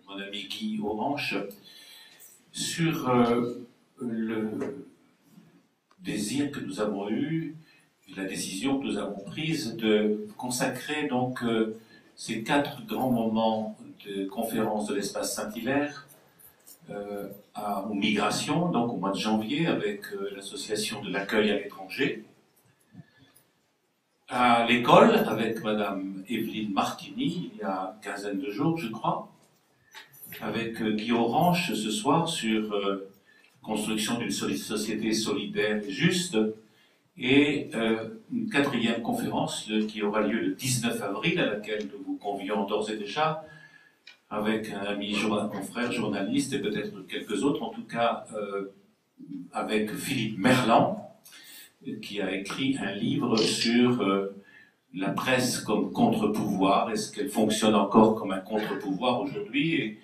mon ami Guy Orange sur le désir que nous avons eu, la décision que nous avons prise de consacrer donc ces 4 grands moments de conférence de l'espace Saint-Hilaire aux migrations, donc au mois de janvier avec l'association de l'accueil à l'étranger, à l'école avec Madame Evelyne Martini il y a une quinzaine de jours je crois, avec Guy Orange ce soir sur construction d'une société solidaire et juste, et une 4e conférence qui aura lieu le 19 avril, à laquelle nous vous convions d'ores et déjà, avec un ami confrère journaliste et peut-être quelques autres, en tout cas avec Philippe Merlan, qui a écrit un livre sur la presse comme contre-pouvoir. Est-ce qu'elle fonctionne encore comme un contre-pouvoir aujourd'hui? Et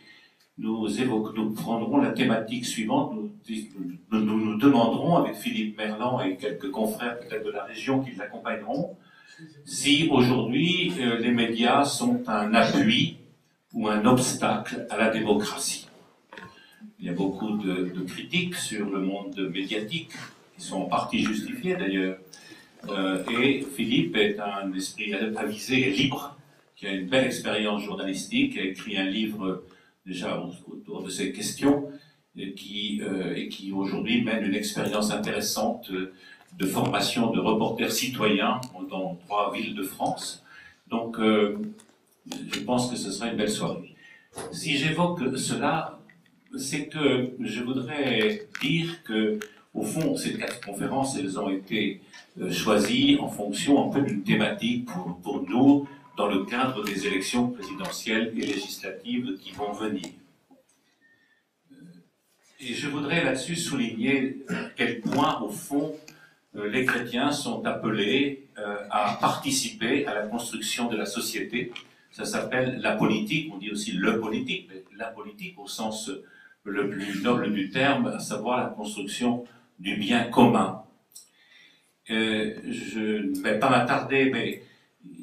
nous prendrons la thématique suivante. Nous demanderons avec Philippe Merlan et quelques confrères peut-être de la région qui l'accompagneront, si aujourd'hui les médias sont un appui ou un obstacle à la démocratie. Il y a beaucoup de critiques sur le monde médiatique, qui sont en partie justifiées d'ailleurs. Et Philippe est un esprit avisé et libre, qui a une belle expérience journalistique, qui a écrit un livre déjà autour de ces questions, et qui aujourd'hui mène une expérience intéressante de formation de reporters citoyens dans 3 villes de France. Donc, je pense que ce sera une belle soirée. Si j'évoque cela, c'est que je voudrais dire que, au fond, ces 4 conférences, elles ont été choisies en fonction un peu d'une thématique pour nous, dans le cadre des élections présidentielles et législatives qui vont venir. Et je voudrais là-dessus souligner à quel point, au fond, les chrétiens sont appelés à participer à la construction de la société. Ça s'appelle la politique, on dit aussi le politique, mais la politique au sens le plus noble du terme, à savoir la construction du bien commun. Je ne vais pas m'attarder, mais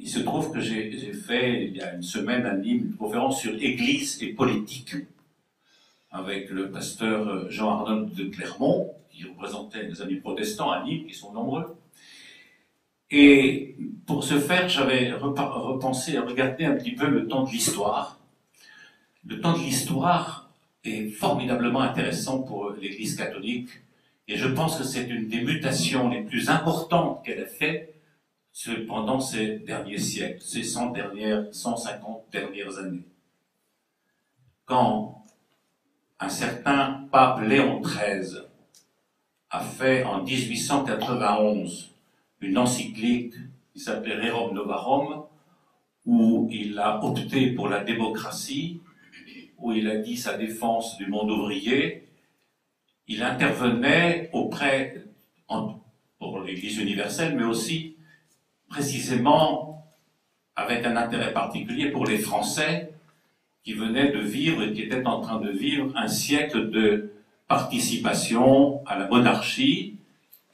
il se trouve que j'ai fait, il y a une semaine à Nîmes, une conférence sur Église et politique, avec le pasteur Jean-Arnold de Clermont, qui représentait les amis protestants à Nîmes, qui sont nombreux. Et pour ce faire, j'avais repensé à regarder un petit peu le temps de l'histoire. Le temps de l'histoire est formidablement intéressant pour l'Église catholique, et je pense que c'est une des mutations les plus importantes qu'elle a faites pendant ces derniers siècles, ces 150 dernières années. Quand un certain pape Léon XIII a fait en 1891 une encyclique qui s'appelait Rerum Novarum, où il a opté pour la démocratie, où il a dit sa défense du monde ouvrier, il intervenait pour l'Église universelle, mais aussi précisément avec un intérêt particulier pour les Français qui venaient de vivre et qui étaient en train de vivre un siècle de participation à la monarchie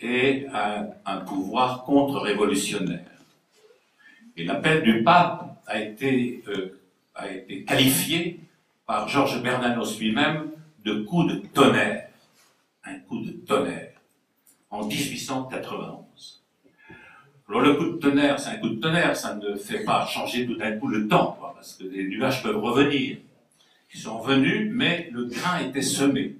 et à un pouvoir contre-révolutionnaire. Et l'appel du pape a été qualifié par Georges Bernanos lui-même de coup de tonnerre. Un coup de tonnerre. En 1891. Alors le coup de tonnerre, c'est un coup de tonnerre, ça ne fait pas changer tout d'un coup le temps, parce que les nuages peuvent revenir. Ils sont venus, mais le grain était semé.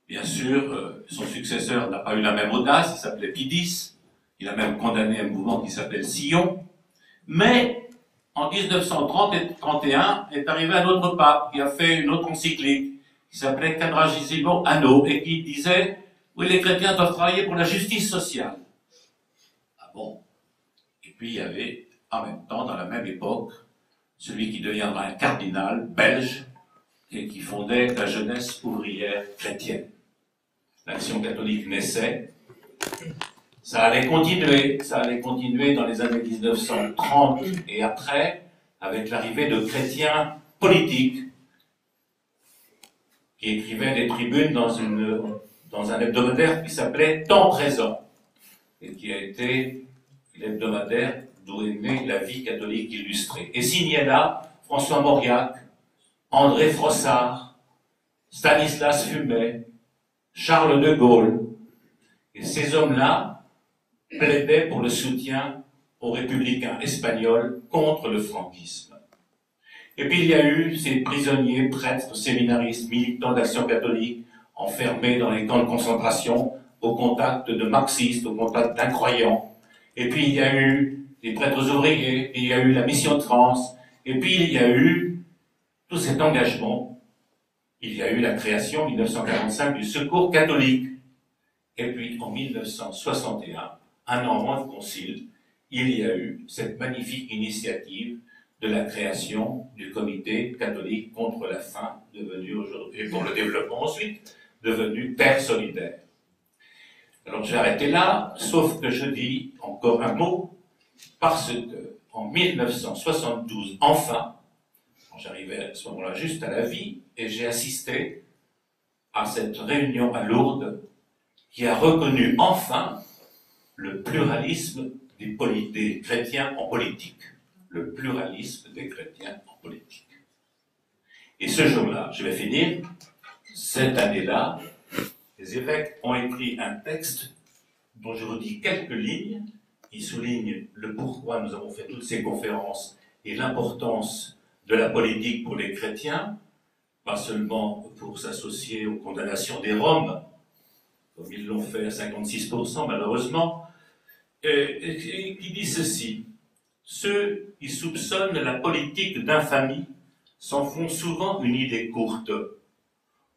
Bien sûr, son successeur n'a pas eu la même audace, il s'appelait Pie X, il a même condamné un mouvement qui s'appelle Sion, mais en 1930 et 1931 est arrivé un autre pape qui a fait une autre encyclique, qui s'appelait Quadragesimo Anno, et qui disait « Oui, les chrétiens doivent travailler pour la justice sociale ». Ah bon? Et puis il y avait, en même temps, dans la même époque, celui qui deviendra un cardinal belge et qui fondait la jeunesse ouvrière chrétienne. L'Action catholique naissait. Ça allait continuer dans les années 1930 et après, avec l'arrivée de chrétiens politiques qui écrivaient des tribunes dans un hebdomadaire qui s'appelait Temps Présent et qui a été l'hebdomadaire d'où est née la vie catholique illustrée. Et signait là François Mauriac, André Frossard, Stanislas Fumet, Charles de Gaulle. Et ces hommes-là plaidaient pour le soutien aux républicains espagnols contre le franquisme. Et puis il y a eu ces prisonniers, prêtres, séminaristes, militants d'Action catholique, enfermés dans les camps de concentration, au contact de marxistes, au contact d'incroyants. Et puis il y a eu les prêtres ouvriers, et il y a eu la mission de France, et puis il y a eu tout cet engagement. Il y a eu la création en 1945 du Secours catholique. Et puis en 1961, un an avant le concile, il y a eu cette magnifique initiative de la création du Comité catholique contre la faim, devenu aujourd'hui, et pour le développement ensuite, devenu Terre solidaire. Alors je vais arrêter là, sauf que je dis encore un mot, parce que en 1972, enfin, j'arrivais à ce moment-là juste à la vie, et j'ai assisté à cette réunion à Lourdes qui a reconnu enfin le pluralisme des chrétiens en politique. Le pluralisme des chrétiens en politique. Et ce jour-là, je vais finir, cette année-là, les évêques ont écrit un texte dont je vous dis quelques lignes, qui souligne le pourquoi nous avons fait toutes ces conférences et l'importance de la politique pour les chrétiens, pas seulement pour s'associer aux condamnations des Roms, comme ils l'ont fait à 56% malheureusement, et qui dit ceci: ceux qui soupçonnent la politique d'infamie s'en font souvent une idée courte.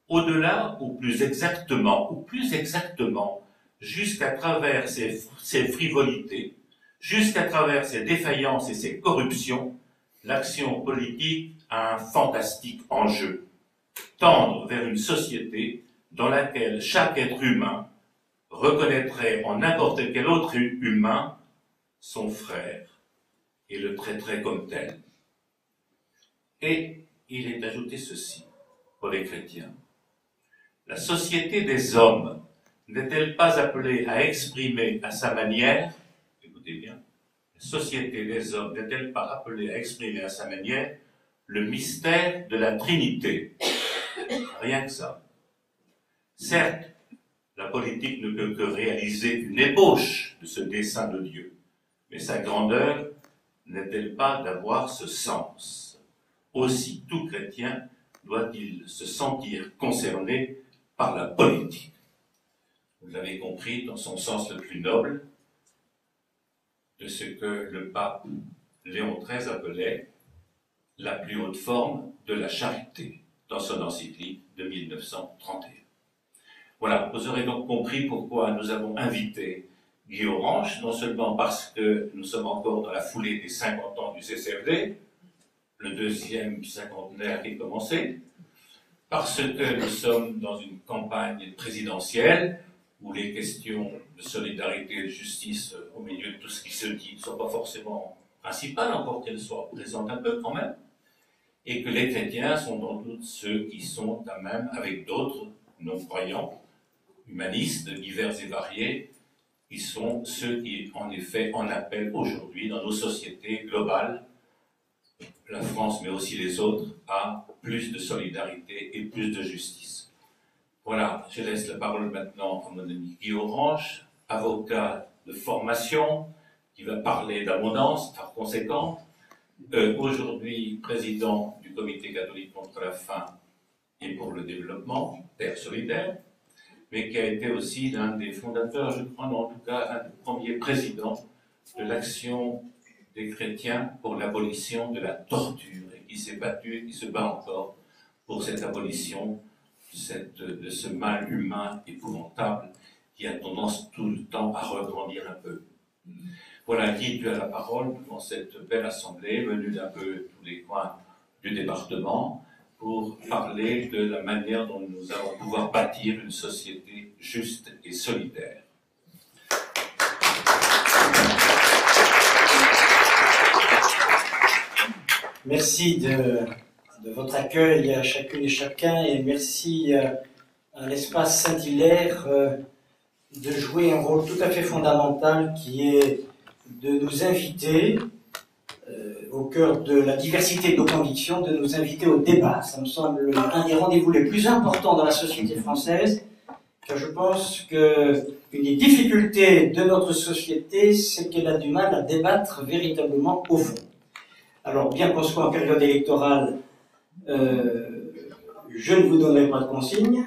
Au-delà, ou plus exactement, jusqu'à travers ces frivolités, jusqu'à travers ces défaillances et ces corruptions, l'action politique a un fantastique enjeu: tendre vers une société dans laquelle chaque être humain reconnaîtrait en n'importe quel autre humain son frère et le traiterait comme tel. Et il est ajouté ceci pour les chrétiens: la société des hommes n'est-elle pas appelée à exprimer à sa manière, écoutez bien, la société des hommes n'est-elle pas appelée à exprimer à sa manière le mystère de la Trinité? Rien que ça. Certes, la politique ne peut que réaliser une ébauche de ce dessein de Dieu, mais sa grandeur n'est-elle pas d'avoir ce sens? Aussi, tout chrétien doit-il se sentir concerné par la politique. Vous l'avez compris, dans son sens le plus noble, de ce que le pape Léon XIII appelait la plus haute forme de la charité, dans son encyclique de 1931. Voilà, vous aurez donc compris pourquoi nous avons invité Guy Orange, non seulement parce que nous sommes encore dans la foulée des 50 ans du CCFD, le deuxième cinquantenaire qui est commencé, parce que nous sommes dans une campagne présidentielle où les questions de solidarité et de justice au milieu de tout ce qui se dit ne sont pas forcément principales, encore qu'elles soient présentes un peu quand même, et que les chrétiens sont dans doute ceux qui sont à même, avec d'autres non-croyants, humanistes divers et variés, qui sont ceux qui, en effet, en appellent aujourd'hui dans nos sociétés globales, la France mais aussi les autres, à plus de solidarité et plus de justice. Voilà, je laisse la parole maintenant à mon ami Guy Orange, avocat de formation, qui va parler d'abondance, par conséquent, aujourd'hui président du Comité catholique contre la faim et pour le développement, Terre solidaire, mais qui a été aussi l'un des fondateurs, je crois, en tout cas, un des premiers présidents de l'action des chrétiens pour l'abolition de la torture, et qui s'est battu, et qui se bat encore pour cette abolition de ce mal humain épouvantable qui a tendance tout le temps à regrandir un peu. Voilà, Guy, tu as la parole devant cette belle assemblée, venue d'un peu tous les coins du département, pour parler de la manière dont nous allons pouvoir bâtir une société juste et solidaire. Merci de votre accueil à chacune et chacun, et merci à l'espace Saint-Hilaire de jouer un rôle tout à fait fondamental qui est de nous inviter au cœur de la diversité de nos convictions, de nous inviter au débat. Ça me semble un des rendez-vous les plus importants dans la société française, car je pense qu'une des difficultés de notre société, c'est qu'elle a du mal à débattre véritablement au fond. Alors, bien qu'on soit en période électorale, je ne vous donnerai pas de consignes.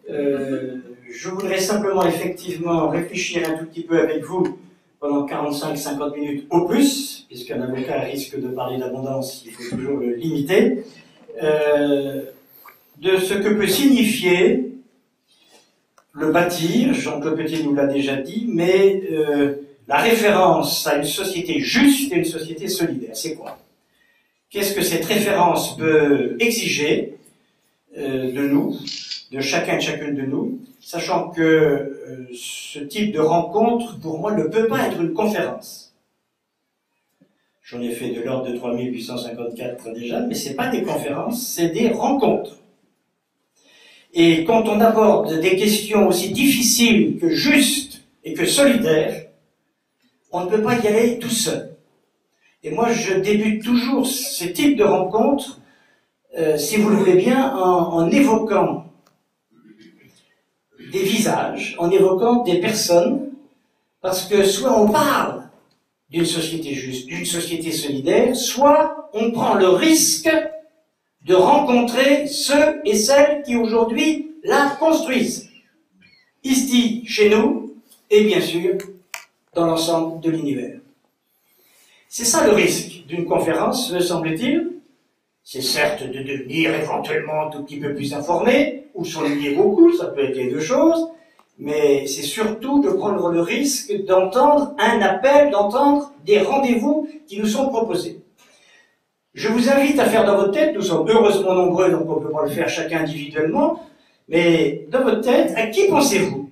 Je voudrais simplement effectivement réfléchir un tout petit peu avec vous pendant 45-50 minutes au plus, puisqu'un avocat risque de parler d'abondance, il faut toujours le limiter, de ce que peut signifier le bâtir. Jean-Claude Petit nous l'a déjà dit, mais la référence à une société juste et une société solidaire, c'est quoi? Qu'est-ce que cette référence peut exiger de nous, de chacun et chacune de nous, sachant que ce type de rencontre, pour moi, ne peut pas être une conférence. J'en ai fait de l'ordre de 3854 déjà, mais ce n'est pas des conférences, c'est des rencontres. Et quand on aborde des questions aussi difficiles que justes et que solidaires, on ne peut pas y aller tout seul. Et moi, je débute toujours ce type de rencontre, si vous le voulez bien, en évoquant des visages, en évoquant des personnes, parce que soit on parle d'une société juste, d'une société solidaire, soit on prend le risque de rencontrer ceux et celles qui aujourd'hui la construisent, ici, chez nous, et bien sûr, dans l'ensemble de l'univers. C'est ça le risque d'une conférence, me semble-t-il. C'est certes de devenir éventuellement un tout petit peu plus informé, ou s'ennuyer beaucoup, ça peut être les deux choses, mais c'est surtout de prendre le risque d'entendre un appel, d'entendre des rendez-vous qui nous sont proposés. Je vous invite à faire dans votre tête, nous sommes heureusement nombreux, donc on ne peut pas le faire chacun individuellement, mais dans votre tête, à qui pensez-vous?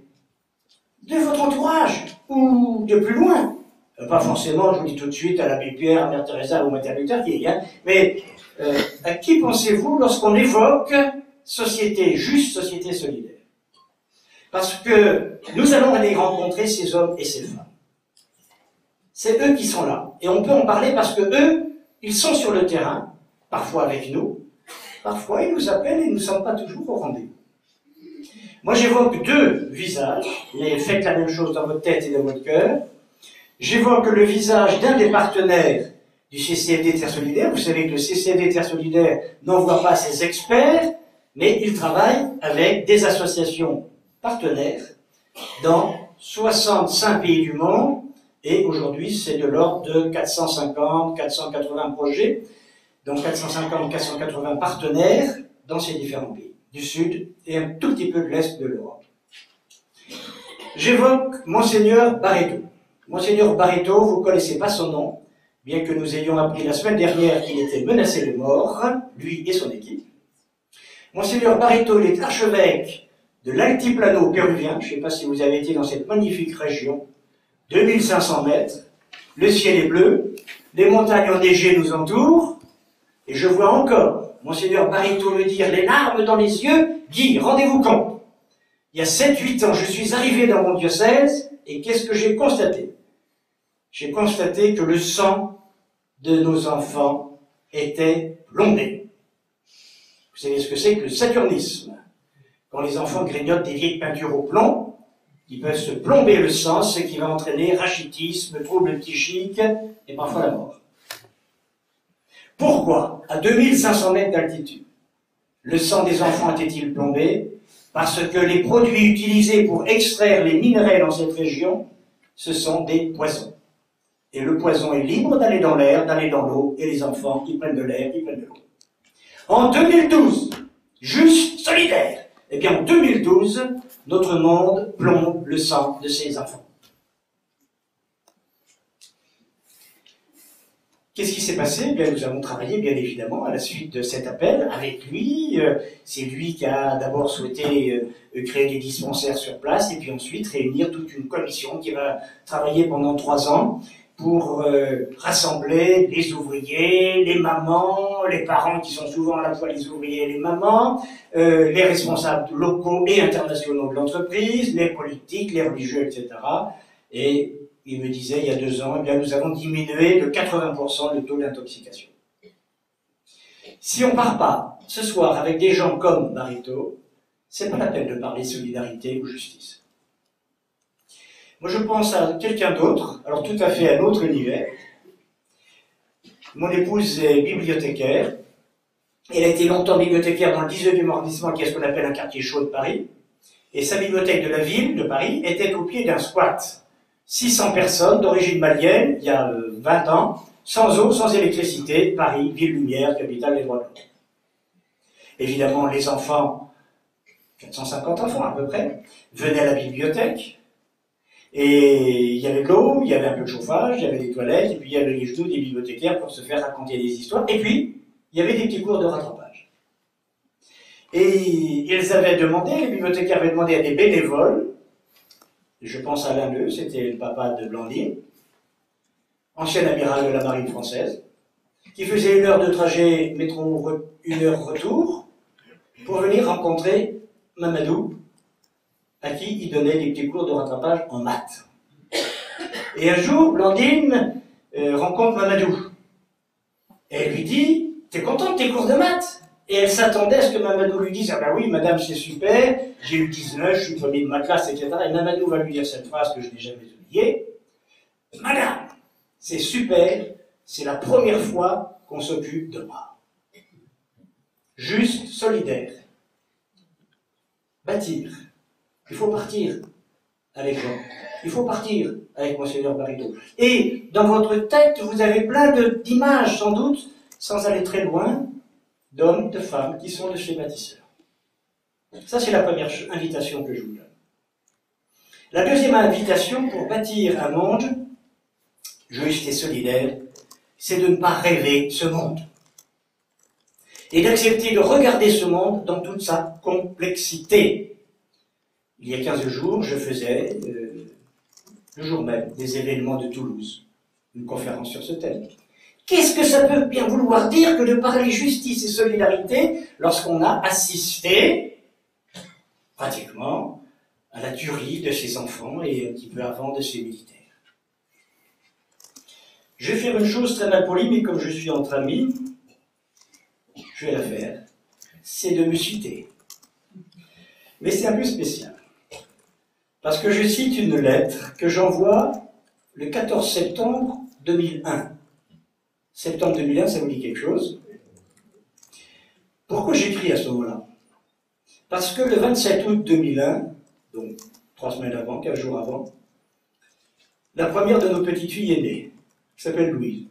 De votre entourage, ou de plus loin? Pas forcément, je vous dis tout de suite, à l'abbé Pierre, à Mère Teresa ou Martin Luther King, hein, mais à qui pensez-vous lorsqu'on évoque société juste, société solidaire? Parce que nous allons aller rencontrer ces hommes et ces femmes. C'est eux qui sont là. Et on peut en parler parce que eux, ils sont sur le terrain, parfois avec nous, parfois ils nous appellent et nous ne sommes pas toujours au rendez-vous. Moi j'évoque deux visages, mais faites la même chose dans votre tête et dans votre cœur. J'évoque le visage d'un des partenaires du CCFD Terre Solidaire. Vous savez que le CCFD Terre Solidaire n'envoie pas ses experts, mais il travaille avec des associations partenaires dans 65 pays du monde, et aujourd'hui c'est de l'ordre de 450, 480 projets, donc 450, 480 partenaires dans ces différents pays, du Sud et un tout petit peu de l'Est de l'Europe. J'évoque Monseigneur Barreto. Monseigneur Barreto, vous ne connaissez pas son nom, bien que nous ayons appris la semaine dernière qu'il était menacé de mort, lui et son équipe. Monseigneur Barreto, il est archevêque de l'Altiplano péruvien. Je ne sais pas si vous avez été dans cette magnifique région, 2500 mètres, le ciel est bleu, les montagnes enneigées nous entourent, et je vois encore Monseigneur Barreto me dire, les larmes dans les yeux, Guy, rendez-vous compte. Il y a 7-8 ans, je suis arrivé dans mon diocèse, et qu'est-ce que j'ai constaté? J'ai constaté que le sang de nos enfants était plombé. Vous savez ce que c'est que le saturnisme? Quand les enfants grignotent des vieilles peintures au plomb, ils peuvent se plomber le sang, ce qui va entraîner rachitisme, troubles psychiques et parfois la mort. Pourquoi, à 2500 mètres d'altitude, le sang des enfants était-il plombé? Parce que les produits utilisés pour extraire les minerais dans cette région, ce sont des poisons. Et le poison est libre d'aller dans l'air, d'aller dans l'eau, et les enfants, ils prennent de l'air, ils prennent de l'eau. En 2012, juste, solidaire, eh bien en 2012, notre monde plombe le sang de ses enfants. Qu'est-ce qui s'est passé? Eh bien, nous avons travaillé, bien évidemment, à la suite de cet appel avec lui. C'est lui qui a d'abord souhaité créer des dispensaires sur place et puis ensuite réunir toute une commission qui va travailler pendant 3 ans pour rassembler les ouvriers, les mamans, les parents qui sont souvent à la fois les ouvriers et les mamans, les responsables locaux et internationaux de l'entreprise, les politiques, les religieux, etc. Et il me disait il y a 2 ans, eh bien, nous avons diminué de 80% le taux d'intoxication. Si on ne part pas ce soir avec des gens comme Barreto, c'est pas la peine de parler solidarité ou justice. Moi, je pense à quelqu'un d'autre, alors tout à fait à un autre univers. Mon épouse est bibliothécaire. Elle a été longtemps bibliothécaire dans le 19e arrondissement, qui est ce qu'on appelle un quartier chaud de Paris. Et sa bibliothèque de la ville de Paris était au pied d'un squat. 600 personnes d'origine malienne, il y a 20 ans, sans eau, sans électricité, Paris, ville lumière, capitale des droits de l'homme. Évidemment, les enfants, 450 enfants à peu près, venaient à la bibliothèque. Et il y avait de l'eau, il y avait un peu de chauffage, il y avait des toilettes, et puis il y avait les genoux des bibliothécaires pour se faire raconter des histoires. Et puis, il y avait des petits cours de rattrapage. Et ils avaient demandé, les bibliothécaires avaient demandé à des bénévoles, je pense à l'un d'eux, c'était le papa de Blandine, ancien amiral de la marine française, qui faisait 1 heure de trajet métro, 1 heure retour, pour venir rencontrer Mamadou, à qui il donnait des petits cours de rattrapage en maths. Et un jour, Blandine rencontre Mamadou. Et elle lui dit, t'es content de tes cours de maths? Et elle s'attendait à ce que Mamadou lui dise, ah ben oui, madame, c'est super, j'ai eu 19, je suis premier de ma classe, etc. Et Mamadou va lui dire cette phrase que je n'ai jamais oubliée. Madame, c'est super, c'est la première fois qu'on s'occupe de moi. Juste, solidaire. Bâtir. Il faut partir avec Jean. Il faut partir avec Monseigneur Barreto. Et dans votre tête, vous avez plein d'images, sans doute, sans aller très loin, d'hommes, de femmes qui sont de chez bâtisseurs. Ça, c'est la première invitation que je vous donne. La deuxième invitation pour bâtir un monde juste et solidaire, c'est de ne pas rêver ce monde. Et d'accepter de regarder ce monde dans toute sa complexité. Il y a 15 jours, je faisais, le jour même, des événements de Toulouse, une conférence sur ce thème. Qu'est-ce que ça peut bien vouloir dire que de parler justice et solidarité lorsqu'on a assisté, pratiquement, à la tuerie de ses enfants et un petit peu avant de ses militaires? Je vais faire une chose très mal polie, mais comme je suis entre amis, je vais la faire. C'est de me citer. Mais c'est un peu spécial. Parce que je cite une lettre que j'envoie le 14 septembre 2001. Septembre 2001, ça vous dit quelque chose? Pourquoi j'écris à ce moment-là? Parce que le 27 août 2001, donc 3 semaines avant, 15 jours avant, la première de nos petites filles est née, qui s'appelle Louise.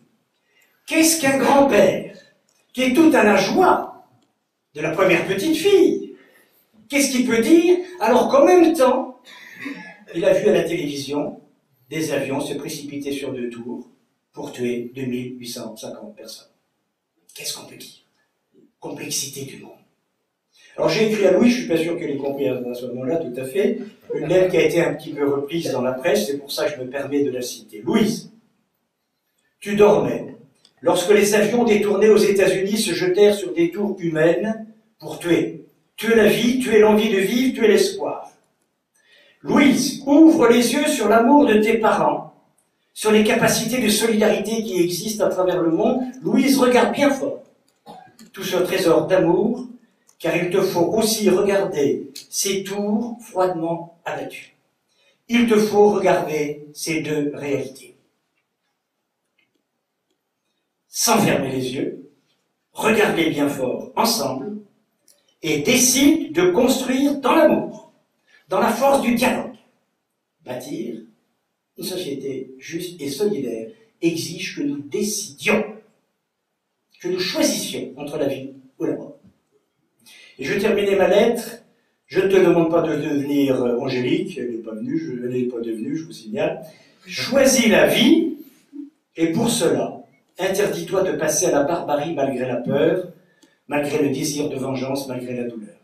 Qu'est-ce qu'un grand-père qui est tout à la joie de la première petite fille? Qu'est-ce qu'il peut dire alors qu'en même temps, il a vu à la télévision des avions se précipiter sur 2 tours pour tuer 2850 personnes. Qu'est-ce qu'on peut dire? Complexité du monde. Alors j'ai écrit à Louis, je suis pas sûr qu'elle ait compris à ce moment-là tout à fait, une lettre qui a été un petit peu reprise dans la presse, c'est pour ça que je me permets de la citer. Louise, tu dormais lorsque les avions détournés aux États-Unis se jetèrent sur des tours humaines pour tuer. Tuer la vie, tuer l'envie de vivre, tuer l'espoir. Louise, ouvre les yeux sur l'amour de tes parents, sur les capacités de solidarité qui existent à travers le monde. Louise, regarde bien fort tout ce trésor d'amour, car il te faut aussi regarder ces tours froidement abattus. Il te faut regarder ces 2 réalités. Sans fermer les yeux, regardez bien fort ensemble et décide de construire dans l'amour, dans la force du dialogue. Bâtir une société juste et solidaire exige que nous décidions, que nous choisissions entre la vie ou la mort. Et je vais terminer ma lettre. Je ne te demande pas de devenir angélique, elle n'est pas devenue, je vous signale. Choisis la vie, et pour cela, interdis-toi de passer à la barbarie malgré la peur, malgré le désir de vengeance, malgré la douleur.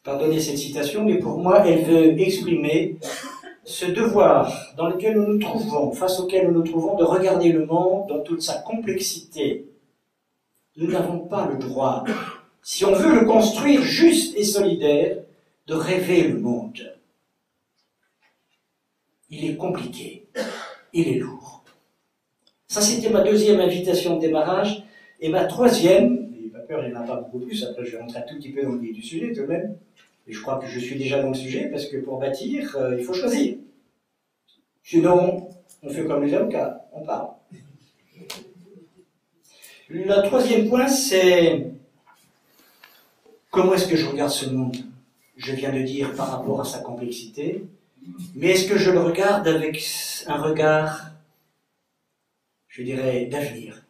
Pardonnez cette citation, mais pour moi, elle veut exprimer ce devoir dans lequel nous nous trouvons, face auquel nous nous trouvons, de regarder le monde dans toute sa complexité. Nous n'avons pas le droit, si on veut le construire juste et solidaire, de rêver le monde. il est compliqué, il est lourd. Ça, c'était ma deuxième invitation de démarrage. Et ma troisième, et pas peur, il n'y en a pas beaucoup plus, après je vais rentrer un tout petit peu dans le vif du sujet tout de même, et je crois que je suis déjà dans le sujet, parce que pour bâtir, il faut choisir. Sinon, on fait comme les avocats, on parle. Le troisième point, c'est comment est-ce que je regarde ce monde? Je viens de dire par rapport à sa complexité, mais est-ce que je le regarde avec un regard, je dirais, d'avenir?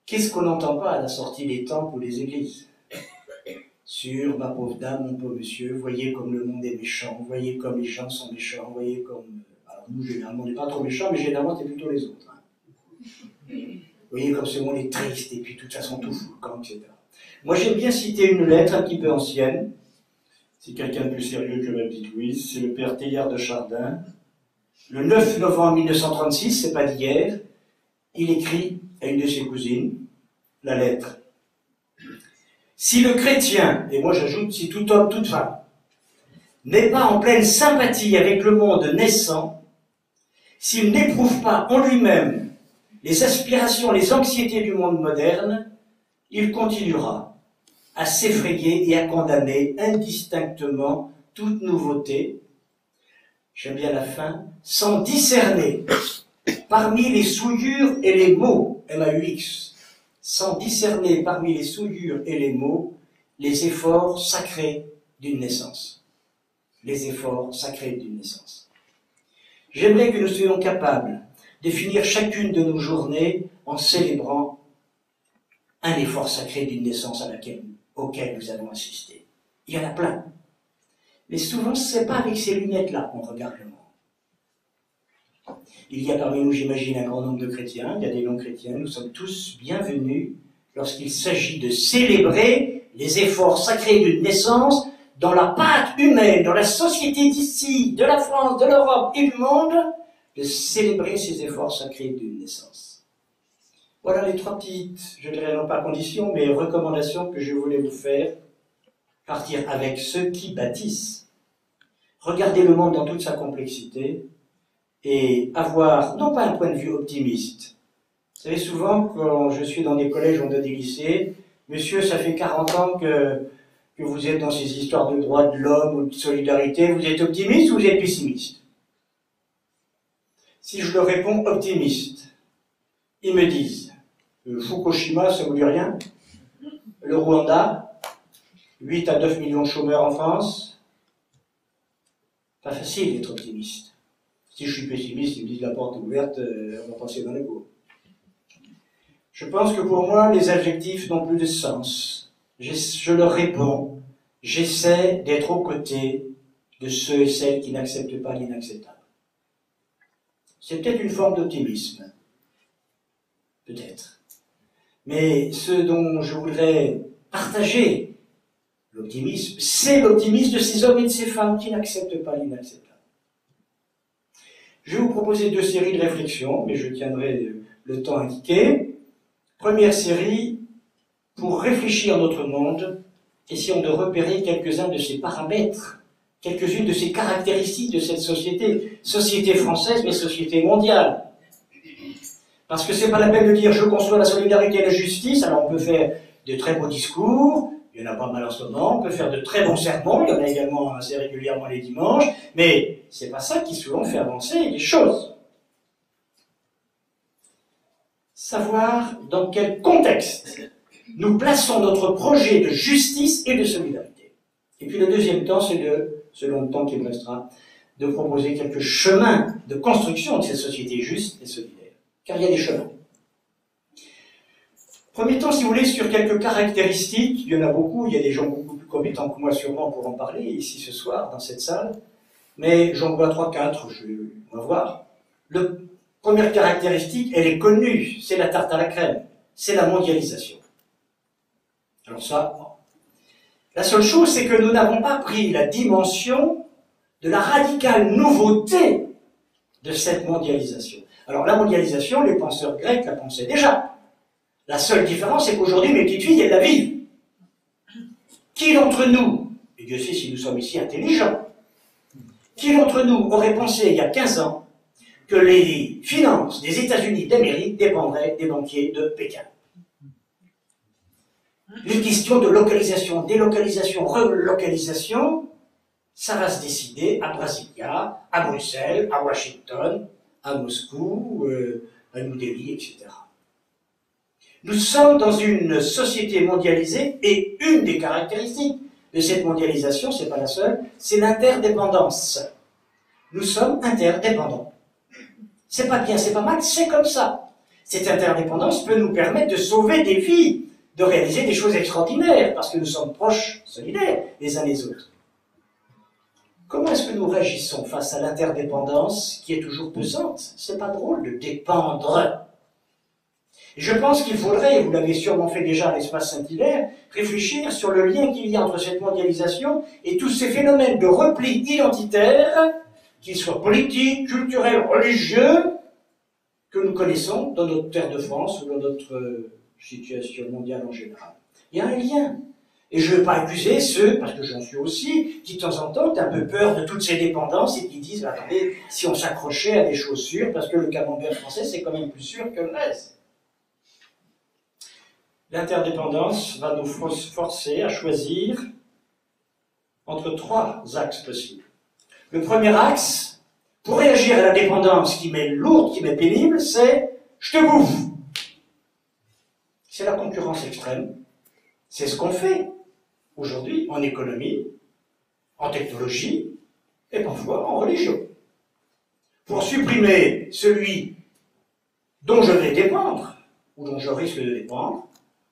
Qu'est-ce qu'on n'entend pas à la sortie des temples ou des églises? Sur ma pauvre dame, mon pauvre monsieur, voyez comme le monde est méchant, voyez comme les gens sont méchants, voyez comme... Alors nous, généralement, on n'est pas trop méchants, mais généralement, c'est plutôt les autres. Voyez comme ce monde est triste, et puis de toute façon, tout fout le camp, etc. Moi, j'aime bien citer une lettre un petit peu ancienne. C'est quelqu'un de plus sérieux que ma petite Louise. C'est le père Teilhard de Chardin. Le 9 novembre 1936, c'est pas d'hier, il écrit à une de ses cousines la lettre. Si le chrétien, et moi j'ajoute si tout homme, toute femme, n'est pas en pleine sympathie avec le monde naissant, s'il n'éprouve pas en lui-même les aspirations, les anxiétés du monde moderne, il continuera à s'effrayer et à condamner indistinctement toute nouveauté, j'aime bien la fin, sans discerner parmi les souillures et les maux, M-A-U-X, sans discerner parmi les souillures et les maux, les efforts sacrés d'une naissance. Les efforts sacrés d'une naissance. J'aimerais que nous soyons capables de finir chacune de nos journées en célébrant un effort sacré d'une naissance auquel nous avons assisté. Il y en a plein. Mais souvent, ce n'est pas avec ces lunettes-là qu'on regarde le monde. Il y a parmi nous, j'imagine, un grand nombre de chrétiens, il y a des non-chrétiens, nous sommes tous bienvenus lorsqu'il s'agit de célébrer les efforts sacrés d'une naissance dans la pâte humaine, dans la société d'ici, de la France, de l'Europe et du monde, de célébrer ces efforts sacrés d'une naissance. Voilà les trois petites, je dirais non pas conditions, mais recommandations que je voulais vous faire. Partir avec ceux qui bâtissent. Regarder le monde dans toute sa complexité et avoir, non pas un point de vue optimiste. Vous savez, souvent, quand je suis dans des collèges ou dans des lycées, monsieur, ça fait 40 ans que vous êtes dans ces histoires de droits de l'homme ou de solidarité, vous êtes optimiste ou vous êtes pessimiste? Si je leur réponds optimiste, ils me disent Fukushima, ça vous dit rien? Le Rwanda, 8 à 9 millions de chômeurs en France. Pas facile d'être optimiste. Si je suis pessimiste, ils me disent la porte est ouverte, on va passer dans les cours. Je pense que pour moi, les adjectifs n'ont plus de sens. Je leur réponds, j'essaie d'être aux côtés de ceux et celles qui n'acceptent pas l'inacceptable. C'est peut-être une forme d'optimisme. Peut-être. Mais ce dont je voudrais partager l'optimisme, c'est l'optimisme de ces hommes et de ces femmes qui n'acceptent pas l'inacceptable. Je vais vous proposer 2 séries de réflexions, mais je tiendrai le temps indiqué. Première série, pour réfléchir notre monde, essayons de repérer quelques-uns de ces paramètres, quelques-unes de ces caractéristiques de cette société française, mais société mondiale. Parce que c'est pas la peine de dire je conçois la solidarité et la justice, alors on peut faire de très beaux discours, il y en a pas mal en ce moment, on peut faire de très bons sermons, il y en a également assez régulièrement les dimanches, mais c'est pas ça qui souvent fait avancer les choses. Savoir dans quel contexte nous plaçons notre projet de justice et de solidarité. Et puis le deuxième temps, c'est selon le temps qui me restera, de proposer quelques chemins de construction de cette société juste et solidaire. Car il y a des chemins. Premier temps, si vous voulez, sur quelques caractéristiques, il y en a beaucoup, il y a des gens beaucoup plus compétents que moi sûrement pour en parler ici ce soir, dans cette salle, mais j'en vois 3-4, on va voir. La première caractéristique, elle est connue, c'est la tarte à la crème, c'est la mondialisation. Alors ça, la seule chose, c'est que nous n'avons pas pris la dimension de la radicale nouveauté de cette mondialisation. Alors la mondialisation, les penseurs grecs la pensaient déjà. La seule différence, c'est qu'aujourd'hui, mes petites filles, elles la vivent. Qui d'entre nous, et Dieu sait si nous sommes ici intelligents, Qui d'entre nous aurait pensé il y a 15 ans que les finances des États-Unis d'Amérique dépendraient des banquiers de Pékin? Les questions de localisation, délocalisation, relocalisation, ça va se décider à Brasilia, à Bruxelles, à Washington, à Moscou, à New Delhi, etc. Nous sommes dans une société mondialisée et une des caractéristiques de cette mondialisation, c'est pas la seule, c'est l'interdépendance. Nous sommes interdépendants. C'est pas bien, c'est pas mal, c'est comme ça. Cette interdépendance peut nous permettre de sauver des vies, de réaliser des choses extraordinaires, parce que nous sommes proches, solidaires, les uns les autres. Comment est-ce que nous réagissons face à l'interdépendance qui est toujours pesante? C'est pas drôle de dépendre. Je pense qu'il faudrait, et vous l'avez sûrement fait déjà à l'Espace Saint-Hilaire, réfléchir sur le lien qu'il y a entre cette mondialisation et tous ces phénomènes de repli identitaire, qu'ils soient politiques, culturels, religieux, que nous connaissons dans notre terre de France ou dans notre situation mondiale en général. Il y a un lien. Et je ne veux pas accuser ceux, parce que j'en suis aussi, qui de temps en temps ont un peu peur de toutes ces dépendances et qui disent, attendez, si on s'accrochait à des chaussures, parce que le camembert français, c'est quand même plus sûr que le reste. L'interdépendance va nous forcer à choisir entre trois axes possibles. Le premier axe, pour réagir à la dépendance qui m'est lourde, qui m'est pénible, c'est « je te bouffe ». C'est la concurrence extrême. C'est ce qu'on fait aujourd'hui en économie, en technologie et parfois en religion. Pour supprimer celui dont je vais dépendre, ou dont je risque de dépendre,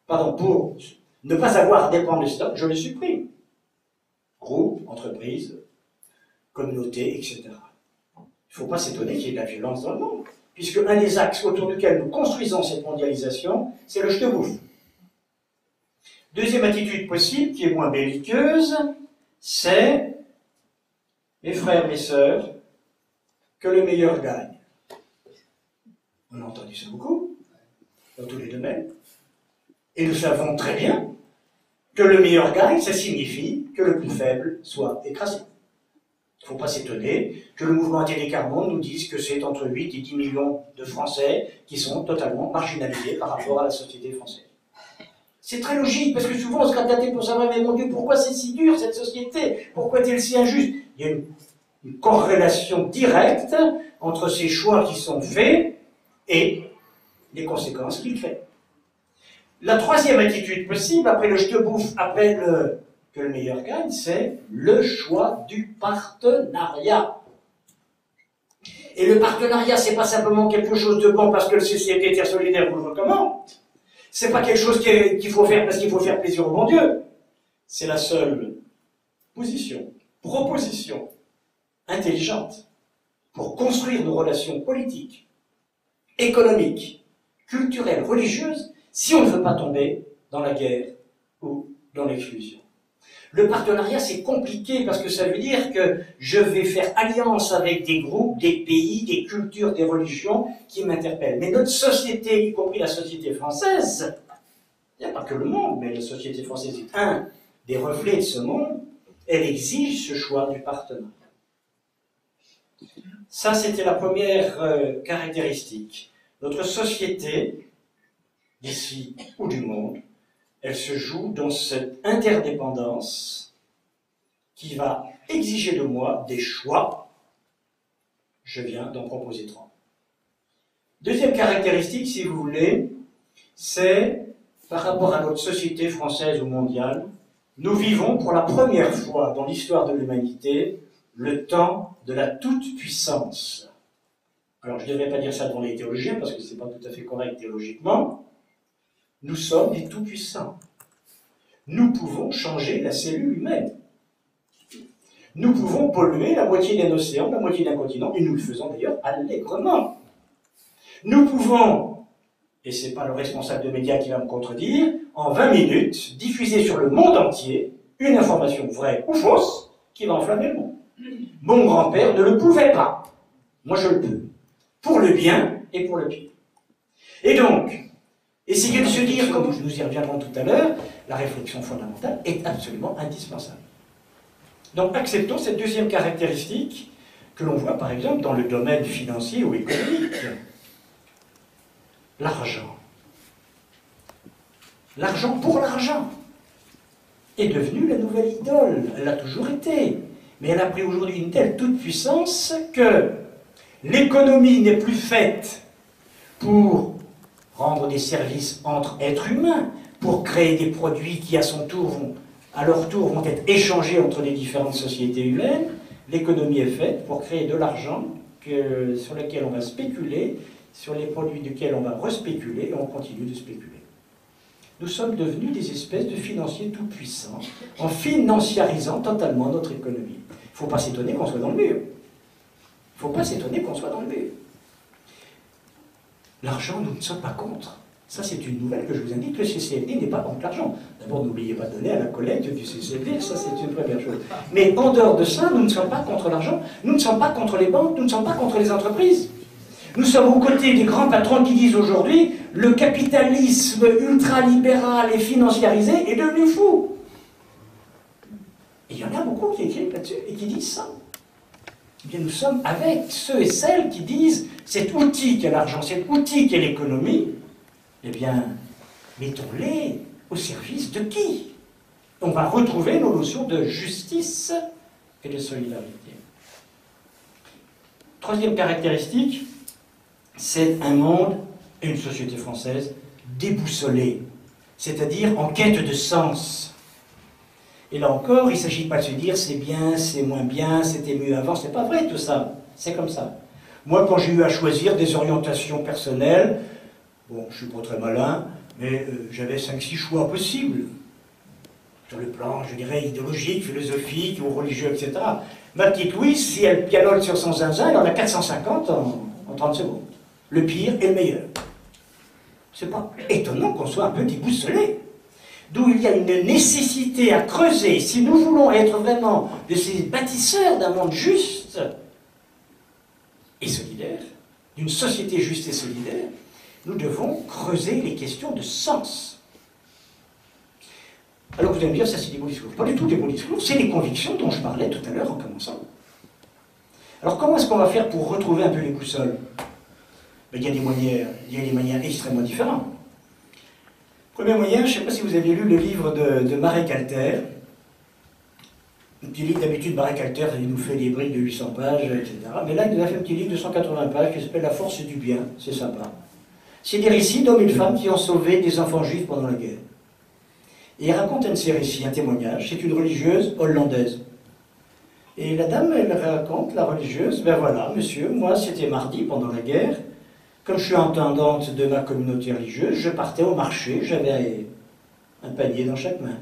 pardon, pour ne pas avoir à dépendre de stock, je le supprime. Groupe, entreprise, communauté, etc. Il ne faut pas s'étonner qu'il y ait de la violence dans le monde, puisque un des axes autour duquel nous construisons cette mondialisation, c'est le « je te bouffe ». Deuxième attitude possible, qui est moins belliqueuse, c'est, mes frères, mes sœurs, que le meilleur gagne. On a entendu ça beaucoup, dans tous les domaines. Et nous savons très bien que le meilleur gagne, ça signifie que le plus faible soit écrasé. Il ne faut pas s'étonner que le mouvement anti-décarbone nous dise que c'est entre 8 et 10 millions de Français qui sont totalement marginalisés par rapport à la société française. C'est très logique, parce que souvent on se gratte la tête pour savoir, mais mon Dieu, pourquoi c'est si dur cette société? Pourquoi est-elle si injuste? Il y a une corrélation directe entre ces choix qui sont faits et les conséquences qu'il fait. La troisième attitude possible, après le je te bouffe, après le que le meilleur gagne, c'est le choix du partenariat. Et le partenariat, c'est pas simplement quelque chose de bon parce que le Société Terre Solidaire vous le recommande. C'est pas quelque chose qu'il faut faire parce qu'il faut faire plaisir au bon Dieu. C'est la seule proposition intelligente pour construire nos relations politiques, économiques, culturelles, religieuses, si on ne veut pas tomber dans la guerre ou dans l'exclusion. Le partenariat, c'est compliqué parce que ça veut dire que je vais faire alliance avec des groupes, des pays, des cultures, des religions qui m'interpellent. Mais notre société, y compris la société française, il n'y a pas que le monde, mais la société française est un des reflets de ce monde, elle exige ce choix du partenariat. Ça, c'était la première caractéristique. Notre société, d'ici ou du monde, elle se joue dans cette interdépendance qui va exiger de moi des choix. Je viens d'en proposer 3. Deuxième caractéristique, si vous voulez, c'est par rapport à notre société française ou mondiale, nous vivons pour la première fois dans l'histoire de l'humanité le temps de la toute-puissance. Alors, je ne devrais pas dire ça devant les théologiens, parce que ce n'est pas tout à fait correct théologiquement. Nous sommes des tout-puissants. Nous pouvons changer la cellule humaine. Nous pouvons polluer la moitié d'un océan, la moitié d'un continent, et nous le faisons d'ailleurs allègrement. Nous pouvons, et ce n'est pas le responsable de médias qui va me contredire, en 20 minutes, diffuser sur le monde entier une information vraie ou fausse qui va enflammer le monde. Mon grand-père ne le pouvait pas. Moi, je le peux. Pour le bien et pour le pire. Et donc, essayez de se dire, comme nous y reviendrons tout à l'heure, la réflexion fondamentale est absolument indispensable. Donc acceptons cette deuxième caractéristique, que l'on voit par exemple dans le domaine financier ou économique. L'argent. L'argent pour l'argent est devenue la nouvelle idole. Elle l'a toujours été. Mais elle a pris aujourd'hui une telle toute-puissance que l'économie n'est plus faite pour rendre des services entre êtres humains, pour créer des produits qui, à leur tour, vont être échangés entre les différentes sociétés humaines. L'économie est faite pour créer de l'argent sur lequel on va spéculer, sur les produits duquel on va respéculer, et on continue de spéculer. Nous sommes devenus des espèces de financiers tout-puissants, en financiarisant totalement notre économie. Il ne faut pas s'étonner qu'on soit dans le mur. Il ne faut pas s'étonner qu'on soit dans le mur. L'argent, nous ne sommes pas contre. Ça, c'est une nouvelle que je vous indique. Le CCFD n'est pas contre l'argent. D'abord, n'oubliez pas de donner à la collecte du CCFD, ça, c'est une première chose. Mais en dehors de ça, nous ne sommes pas contre l'argent, nous ne sommes pas contre les banques, nous ne sommes pas contre les entreprises. Nous sommes aux côtés des grands patrons qui disent aujourd'hui le capitalisme ultralibéral et financiarisé est devenu fou. Et il y en a beaucoup qui écrivent là-dessus et qui disent ça. Eh bien, nous sommes avec ceux et celles qui disent cet outil qu'est l'argent, cet outil qu'est l'économie, eh bien, mettons-les au service de qui? On va retrouver nos notions de justice et de solidarité. Troisième caractéristique, c'est un monde et une société française déboussolée, c'est-à-dire en quête de sens. Et là encore, il ne s'agit pas de se dire c'est bien, c'est moins bien, c'était mieux avant, c'est pas vrai tout ça, c'est comme ça. Moi, quand j'ai eu à choisir des orientations personnelles, bon, je ne suis pas très malin, mais j'avais 5-6 choix possibles, sur le plan, je dirais, idéologique, philosophique ou religieux, etc. Ma petite Louise, si elle pianote sur son zinzin, elle en a 450 en 30 secondes. Le pire et le meilleur. C'est pas étonnant qu'on soit un peu déboussolé. D'où il y a une nécessité à creuser. Si nous voulons être vraiment de ces bâtisseurs d'un monde juste et solidaire, d'une société juste et solidaire, nous devons creuser les questions de sens. Alors vous allez me dire, ça c'est des beaux discours. Pas du tout des beaux discours, c'est les convictions dont je parlais tout à l'heure en commençant. Alors comment est-ce qu'on va faire pour retrouver un peu les boussoles? Il y a des moyens extrêmement différents. Premier moyen, je ne sais pas si vous avez lu le livre de Marek Alter. Un petit livre, d'habitude, Marek Alter, il nous fait des briques de 800 pages, etc. Mais là, il nous a fait un petit livre de 180 pages qui s'appelle La force du bien. C'est sympa. C'est des récits d'hommes et de femmes qui ont sauvé des enfants juifs pendant la guerre. Et il raconte un de ces récits, un témoignage. C'est une religieuse hollandaise. Et la dame, elle raconte, la religieuse, ben voilà, monsieur, moi, c'était mardi pendant la guerre. Comme je suis intendante de ma communauté religieuse, je partais au marché, j'avais un panier dans chaque main.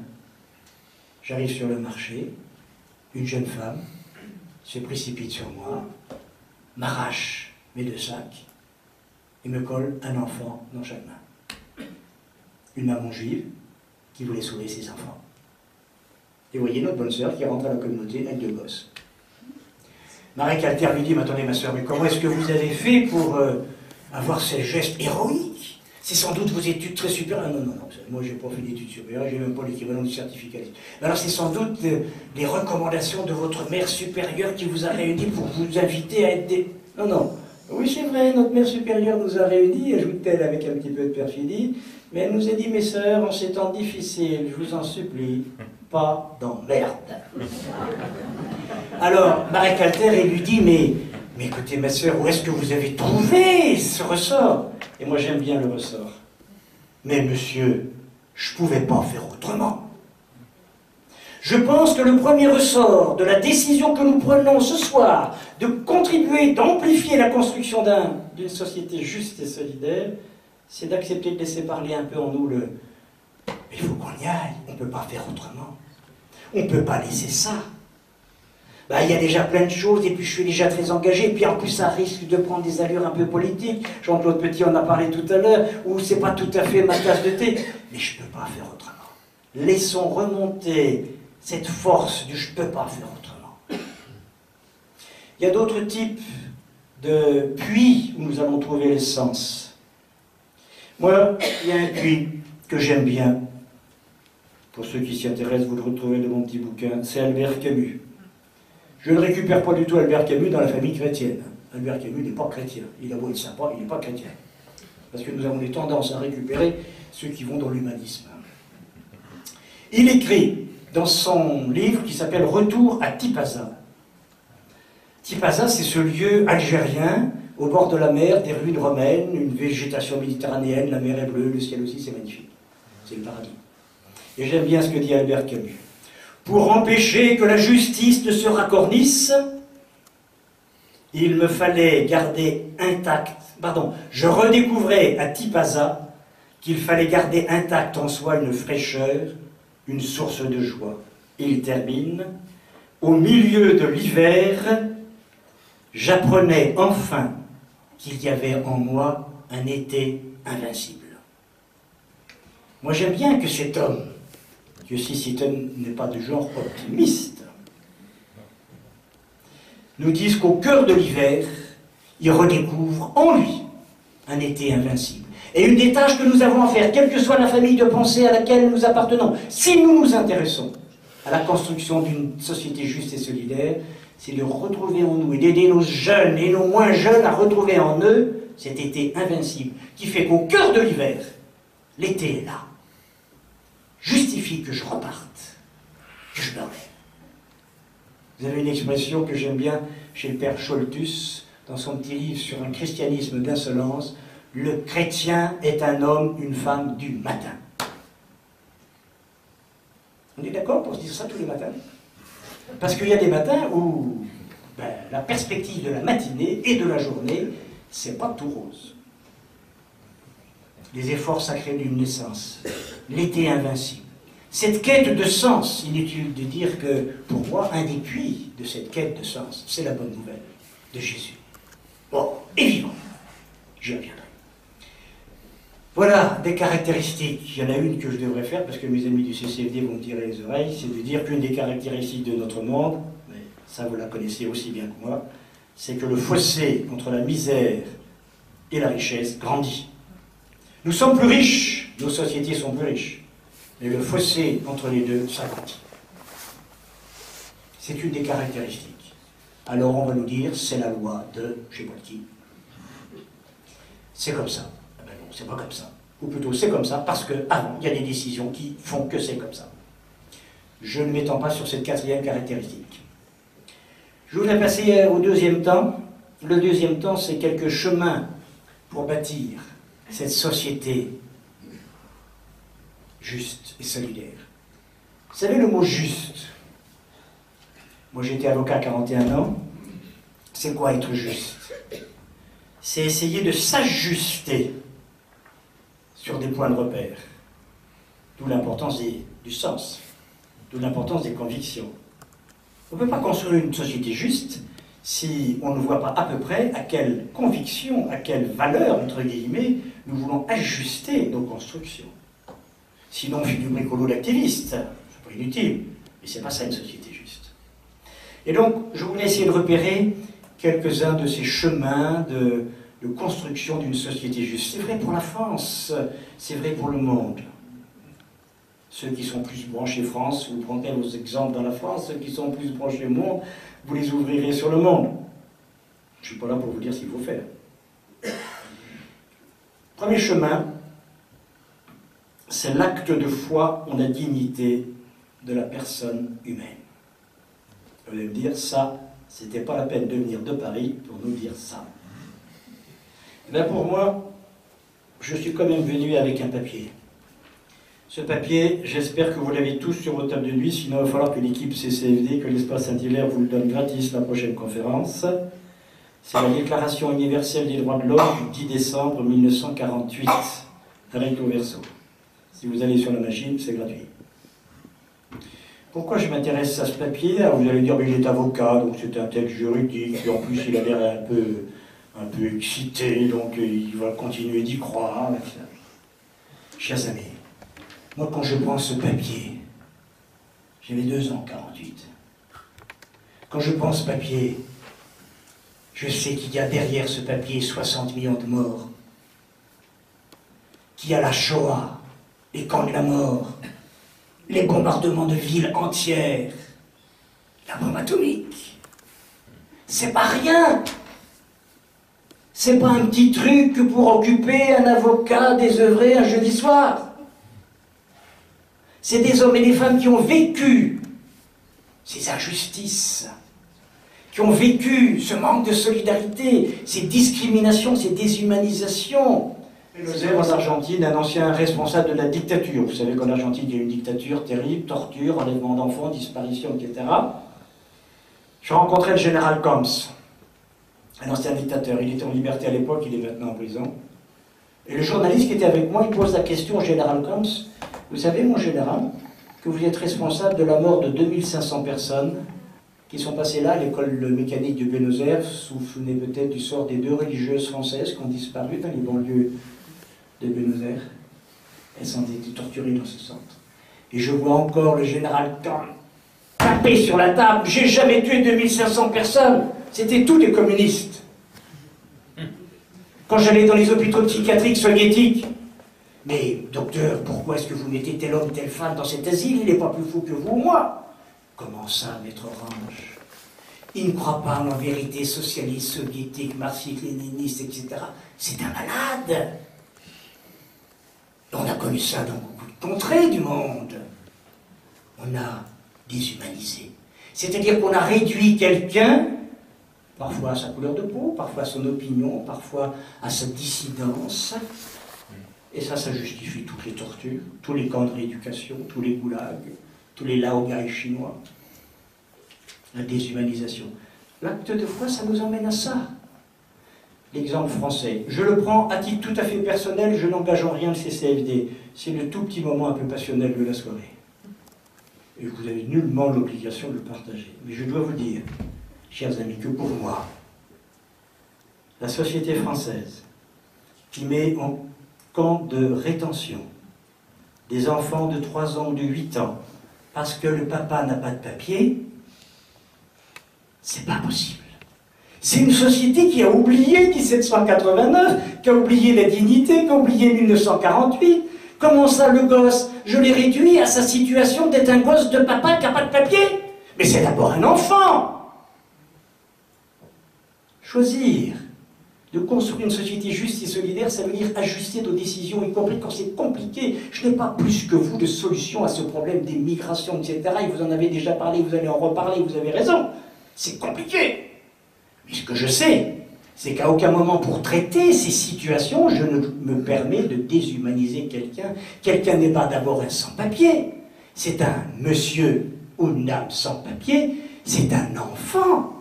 J'arrive sur le marché, une jeune femme se précipite sur moi, m'arrache mes 2 sacs et me colle un enfant dans chaque main. Une maman juive qui voulait sauver ses enfants. Et vous voyez notre bonne sœur qui rentre à la communauté avec 2 gosses. Marek Alter lui dit, mais attendez ma sœur, mais comment est-ce que vous avez fait pour avoir ces gestes héroïques? C'est sans doute vos études très supérieures. Non, moi j'ai pas fait d'études supérieures, j'ai même pas l'équivalent du certificat. Alors c'est sans doute les recommandations de votre mère supérieure qui vous a réunis pour vous inviter à être des... Non. Oui, c'est vrai, notre mère supérieure nous a réunis, ajoute-t-elle avec un petit peu de perfidie, mais elle nous a dit, mes sœurs, en ces temps difficiles, je vous en supplie, pas d'emmerde. Alors, Marek Alter, il lui dit, mais écoutez, ma sœur, où est-ce que vous avez trouvé ce ressort? Et moi, j'aime bien le ressort. Mais monsieur, je ne pouvais pas faire autrement. Je pense que le premier ressort de la décision que nous prenons ce soir, de contribuer, d'amplifier la construction d'une société juste et solidaire, c'est d'accepter de laisser parler un peu en nous le « il faut qu'on y aille, on ne peut pas faire autrement. On ne peut pas laisser ça. » Il y a déjà plein de choses, et puis je suis déjà très engagé, et puis en plus ça risque de prendre des allures un peu politiques. Jean-Claude Petit en a parlé tout à l'heure, où c'est pas tout à fait ma tasse de thé. Mais je ne peux pas faire autrement. Laissons remonter cette force du « je ne peux pas faire autrement ». Il y a d'autres types de puits où nous allons trouver l'essence. Moi, il y a un puits que j'aime bien. Pour ceux qui s'y intéressent, vous le retrouvez dans mon petit bouquin. C'est Albert Camus. Je ne récupère pas du tout Albert Camus dans la famille chrétienne. Albert Camus n'est pas chrétien. Il a beau être sympa, il n'est pas chrétien. Parce que nous avons des tendances à récupérer ceux qui vont dans l'humanisme. Il écrit dans son livre qui s'appelle « Retour à Tipaza ». Tipaza, c'est ce lieu algérien, au bord de la mer, des ruines romaines, une végétation méditerranéenne, la mer est bleue, le ciel aussi, c'est magnifique. C'est le paradis. Et j'aime bien ce que dit Albert Camus. Pour empêcher que la justice ne se racornisse, il me fallait garder intact, je redécouvrais à Tipaza qu'il fallait garder intact en soi une fraîcheur, une source de joie. Et il termine, au milieu de l'hiver, j'apprenais enfin qu'il y avait en moi un été invincible. Moi j'aime bien que cet homme, Dieu sait si cet homme n'est pas de genre optimiste, nous dise qu'au cœur de l'hiver, il redécouvre en lui un été invincible. Et une des tâches que nous avons à faire, quelle que soit la famille de pensée à laquelle nous appartenons, si nous nous intéressons à la construction d'une société juste et solidaire, c'est de retrouver en nous et d'aider nos jeunes et nos moins jeunes à retrouver en eux cet été invincible qui fait qu'au cœur de l'hiver, l'été est là, justifie que je reparte, que je me relève. Vous avez une expression que j'aime bien chez le père Scholtus, dans son petit livre sur un christianisme d'insolence, le chrétien est un homme, une femme du matin. On est d'accord pour se dire ça tous les matins? Parce qu'il y a des matins où la perspective de la matinée et de la journée, c'est pas tout rose. Les efforts sacrés d'une naissance, l'été invincible. Cette quête de sens, inutile de dire que, pour moi, un des puits de cette quête de sens, c'est la bonne nouvelle de Jésus. Bon, et vivant. J'y reviendrai. Voilà des caractéristiques. Il y en a une que je devrais faire, parce que mes amis du CCFD vont me tirer les oreilles, c'est de dire qu'une des caractéristiques de notre monde, mais ça vous la connaissez aussi bien que moi, c'est que le fossé entre la misère et la richesse grandit. Nous sommes plus riches, nos sociétés sont plus riches. Mais le fossé entre les deux s'agrandit. C'est une des caractéristiques. Alors on va nous dire, c'est la loi de, je ne sais pas qui. C'est comme ça. Ah ben non, c'est pas comme ça. Ou plutôt, c'est comme ça parce qu'avant, il y a des décisions qui font que c'est comme ça. Je ne m'étends pas sur cette quatrième caractéristique. Je voudrais passer au deuxième temps. Le deuxième temps, c'est quelques chemins pour bâtir cette société juste et solidaire. Vous savez le mot juste? Moi j'ai été avocat à 41 ans. C'est quoi être juste? C'est essayer de s'ajuster sur des points de repère. D'où l'importance du sens, d'où l'importance des convictions. On ne peut pas construire une société juste si on ne voit pas à peu près à quelle conviction, à quelle valeur, entre guillemets, nous voulons ajuster nos constructions. Sinon, on fait du bricolo d'activiste. C'est pas inutile. Mais c'est pas ça une société juste. Et donc, je voulais essayer de repérer quelques-uns de ces chemins de construction d'une société juste. C'est vrai pour la France, c'est vrai pour le monde. Ceux qui sont plus branchés France, vous prendrez vos exemples dans la France. Ceux qui sont plus branchés monde, vous les ouvrirez sur le monde. Je ne suis pas là pour vous dire ce qu'il faut faire. Premier chemin, c'est l'acte de foi en la dignité de la personne humaine. Vous allez me dire, ça, c'était pas la peine de venir de Paris pour nous dire ça. Eh bien pour moi, je suis quand même venu avec un papier. Ce papier, j'espère que vous l'avez tous sur votre table de nuit, sinon il va falloir que l'équipe CCFD, que l'Espace Saint-Hilaire vous le donne gratis la prochaine conférence. C'est la Déclaration universelle des droits de l'homme du 10 décembre 1948, recto verso. Si vous allez sur la machine, c'est gratuit. Pourquoi je m'intéresse à ce papier? Alors vous allez dire, mais il est avocat, donc c'est un texte juridique, et en plus il a l'air un peu excité, donc il va continuer d'y croire. Chers amis, moi quand je prends ce papier, j'avais 2 ans, 48. Quand je prends ce papier, je sais qu'il y a derrière ce papier 60 millions de morts, qu'il y a la Shoah, les camps de la mort, les bombardements de villes entières, la bombe atomique, C'est pas rien. C'est pas un petit truc pour occuper un avocat désœuvré un jeudi soir. C'est des hommes et des femmes qui ont vécu ces injustices, qui ont vécu ce manque de solidarité, ces discriminations, ces déshumanisations. En Argentine, un ancien responsable de la dictature. Vous savez qu'en Argentine, il y a une dictature terrible, torture, enlèvement d'enfants, disparition, etc. Je rencontrais le général Camps, un ancien dictateur. Il était en liberté à l'époque, il est maintenant en prison. Et le journaliste qui était avec moi, il pose la question au général Camps. Vous savez, mon général, que vous êtes responsable de la mort de 2500 personnes qui sont passées là à l'école mécanique de Buenos Aires. Vous vous souvenez peut-être du sort des 2 religieuses françaises qui ont disparu dans les banlieues de Buenos Aires. Elles ont été torturées dans ce centre. Et je vois encore le général Camps taper sur la table. J'ai jamais tué 2500 personnes. C'était tous des communistes. Quand j'allais dans les hôpitaux psychiatriques soviétiques, mais docteur, pourquoi est-ce que vous mettez tel homme, telle femme dans cet asile? Il n'est pas plus fou que vous ou moi. Comment ça, maître Orange? Il ne croit pas en la vérité socialiste, soviétique, marxiste-léniniste, etc. C'est un malade. On a connu ça dans beaucoup de contrées du monde. On a déshumanisé. C'est-à-dire qu'on a réduit quelqu'un, parfois à sa couleur de peau, parfois à son opinion, parfois à sa dissidence. Et ça justifie toutes les tortures, tous les camps de rééducation, tous les goulags, tous les laogai chinois. La déshumanisation. L'acte de foi, ça nous emmène à ça. L'exemple français. Je le prends à titre tout à fait personnel, je n'engage en rien le CCFD. C'est le tout petit moment un peu passionnel de la soirée. Et vous avez nullement l'obligation de le partager. Mais je dois vous dire, chers amis, que pour moi, la société française, qui met en camp de rétention des enfants de 3 ans ou de 8 ans, parce que le papa n'a pas de papier, c'est pas possible. C'est une société qui a oublié 1789, qui a oublié la dignité, qui a oublié 1948. Comment ça, le gosse? Je l'ai réduit à sa situation d'être un gosse de papa qui n'a pas de papier. Mais c'est d'abord un enfant. Choisir de construire une société juste et solidaire, ça veut dire ajuster nos décisions, y compris quand c'est compliqué. Je n'ai pas plus que vous de solution à ce problème des migrations, etc. Et vous en avez déjà parlé, vous allez en reparler, vous avez raison. C'est compliqué. Mais ce que je sais, c'est qu'à aucun moment, pour traiter ces situations, je ne me permets de déshumaniser quelqu'un. Quelqu'un n'est pas d'abord un sans-papier. C'est un monsieur ou une dame sans-papier. C'est un enfant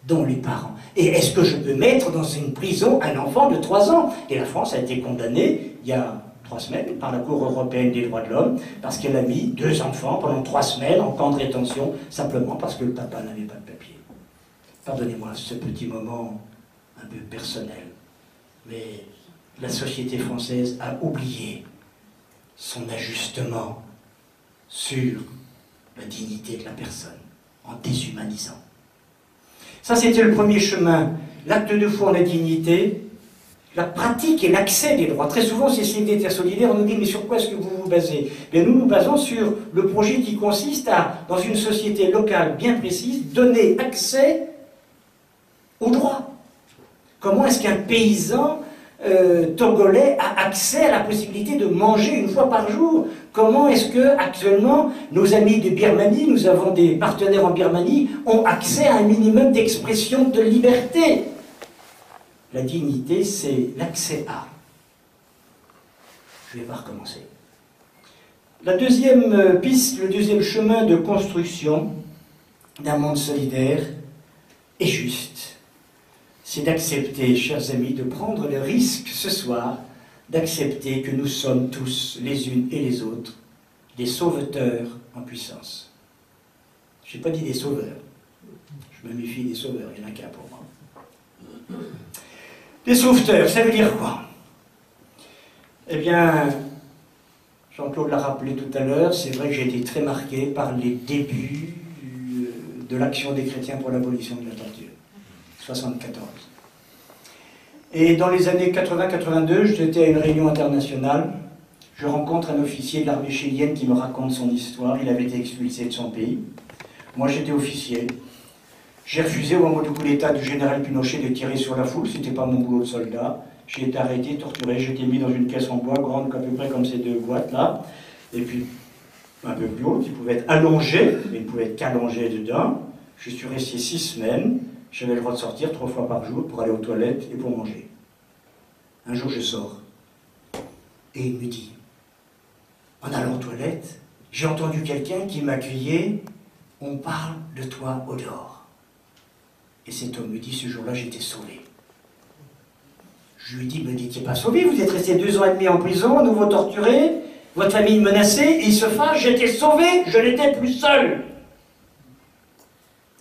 dont les parents... Et est-ce que je peux mettre dans une prison un enfant de 3 ans? Et la France a été condamnée il y a 3 semaines par la Cour européenne des droits de l'homme parce qu'elle a mis 2 enfants pendant 3 semaines en camp de rétention simplement parce que le papa n'avait pas de papier. Pardonnez-moi ce petit moment un peu personnel, mais la société française a oublié son ajustement sur la dignité de la personne en déshumanisant. Ça, c'était le premier chemin. L'acte de foi en la dignité, la pratique et l'accès des droits. Très souvent, ces CFD solidaires, on nous dit, mais sur quoi est-ce que vous vous basez? Bien, nous nous basons sur le projet qui consiste à, dans une société locale bien précise, donner accès aux droits. Comment est-ce qu'un paysan togolais a accès à la possibilité de manger une fois par jour? Comment est-ce que, actuellement, nos amis de Birmanie, nous avons des partenaires en Birmanie, ont accès à un minimum d'expression de liberté? La dignité, c'est l'accès à. Je vais pas recommencer. La deuxième piste, le deuxième chemin de construction d'un monde solidaire et juste, c'est d'accepter, chers amis, de prendre le risque ce soir d'accepter que nous sommes tous, les unes et les autres, des sauveteurs en puissance. Je n'ai pas dit des sauveurs. Je me méfie des sauveurs, il n'y en a qu'un pour moi. Des sauveteurs, ça veut dire quoi? Eh bien, Jean-Claude l'a rappelé tout à l'heure, c'est vrai que j'ai été très marqué par les débuts de l'action des chrétiens pour l'abolition de la torture. 1974. Et dans les années 80-82, j'étais à une réunion internationale. Je rencontre un officier de l'armée chilienne qui me raconte son histoire. Il avait été expulsé de son pays. Moi, j'étais officier. J'ai refusé au moment du coup d'État du général Pinochet de tirer sur la foule, c'était pas mon boulot de soldat. J'ai été arrêté, torturé, j'ai été mis dans une caisse en bois grande à peu près comme ces deux boîtes là, et puis un peu plus haut, qui pouvait être allongé, mais il ne pouvait être qu'allongé dedans. Je suis resté 6 semaines, j'avais le droit de sortir 3 fois par jour pour aller aux toilettes et pour manger. Un jour je sors, et il me dit, en allant aux toilettes, j'ai entendu quelqu'un qui m'a crié, on parle de toi au dehors. Et cet homme me dit, ce jour-là, j'étais sauvé. Je lui dis, me n'étiez pas sauvé, vous êtes resté 2 ans et demi en prison, à nouveau torturé, votre famille menacée, et il se fâche, j'étais sauvé, je n'étais plus seul.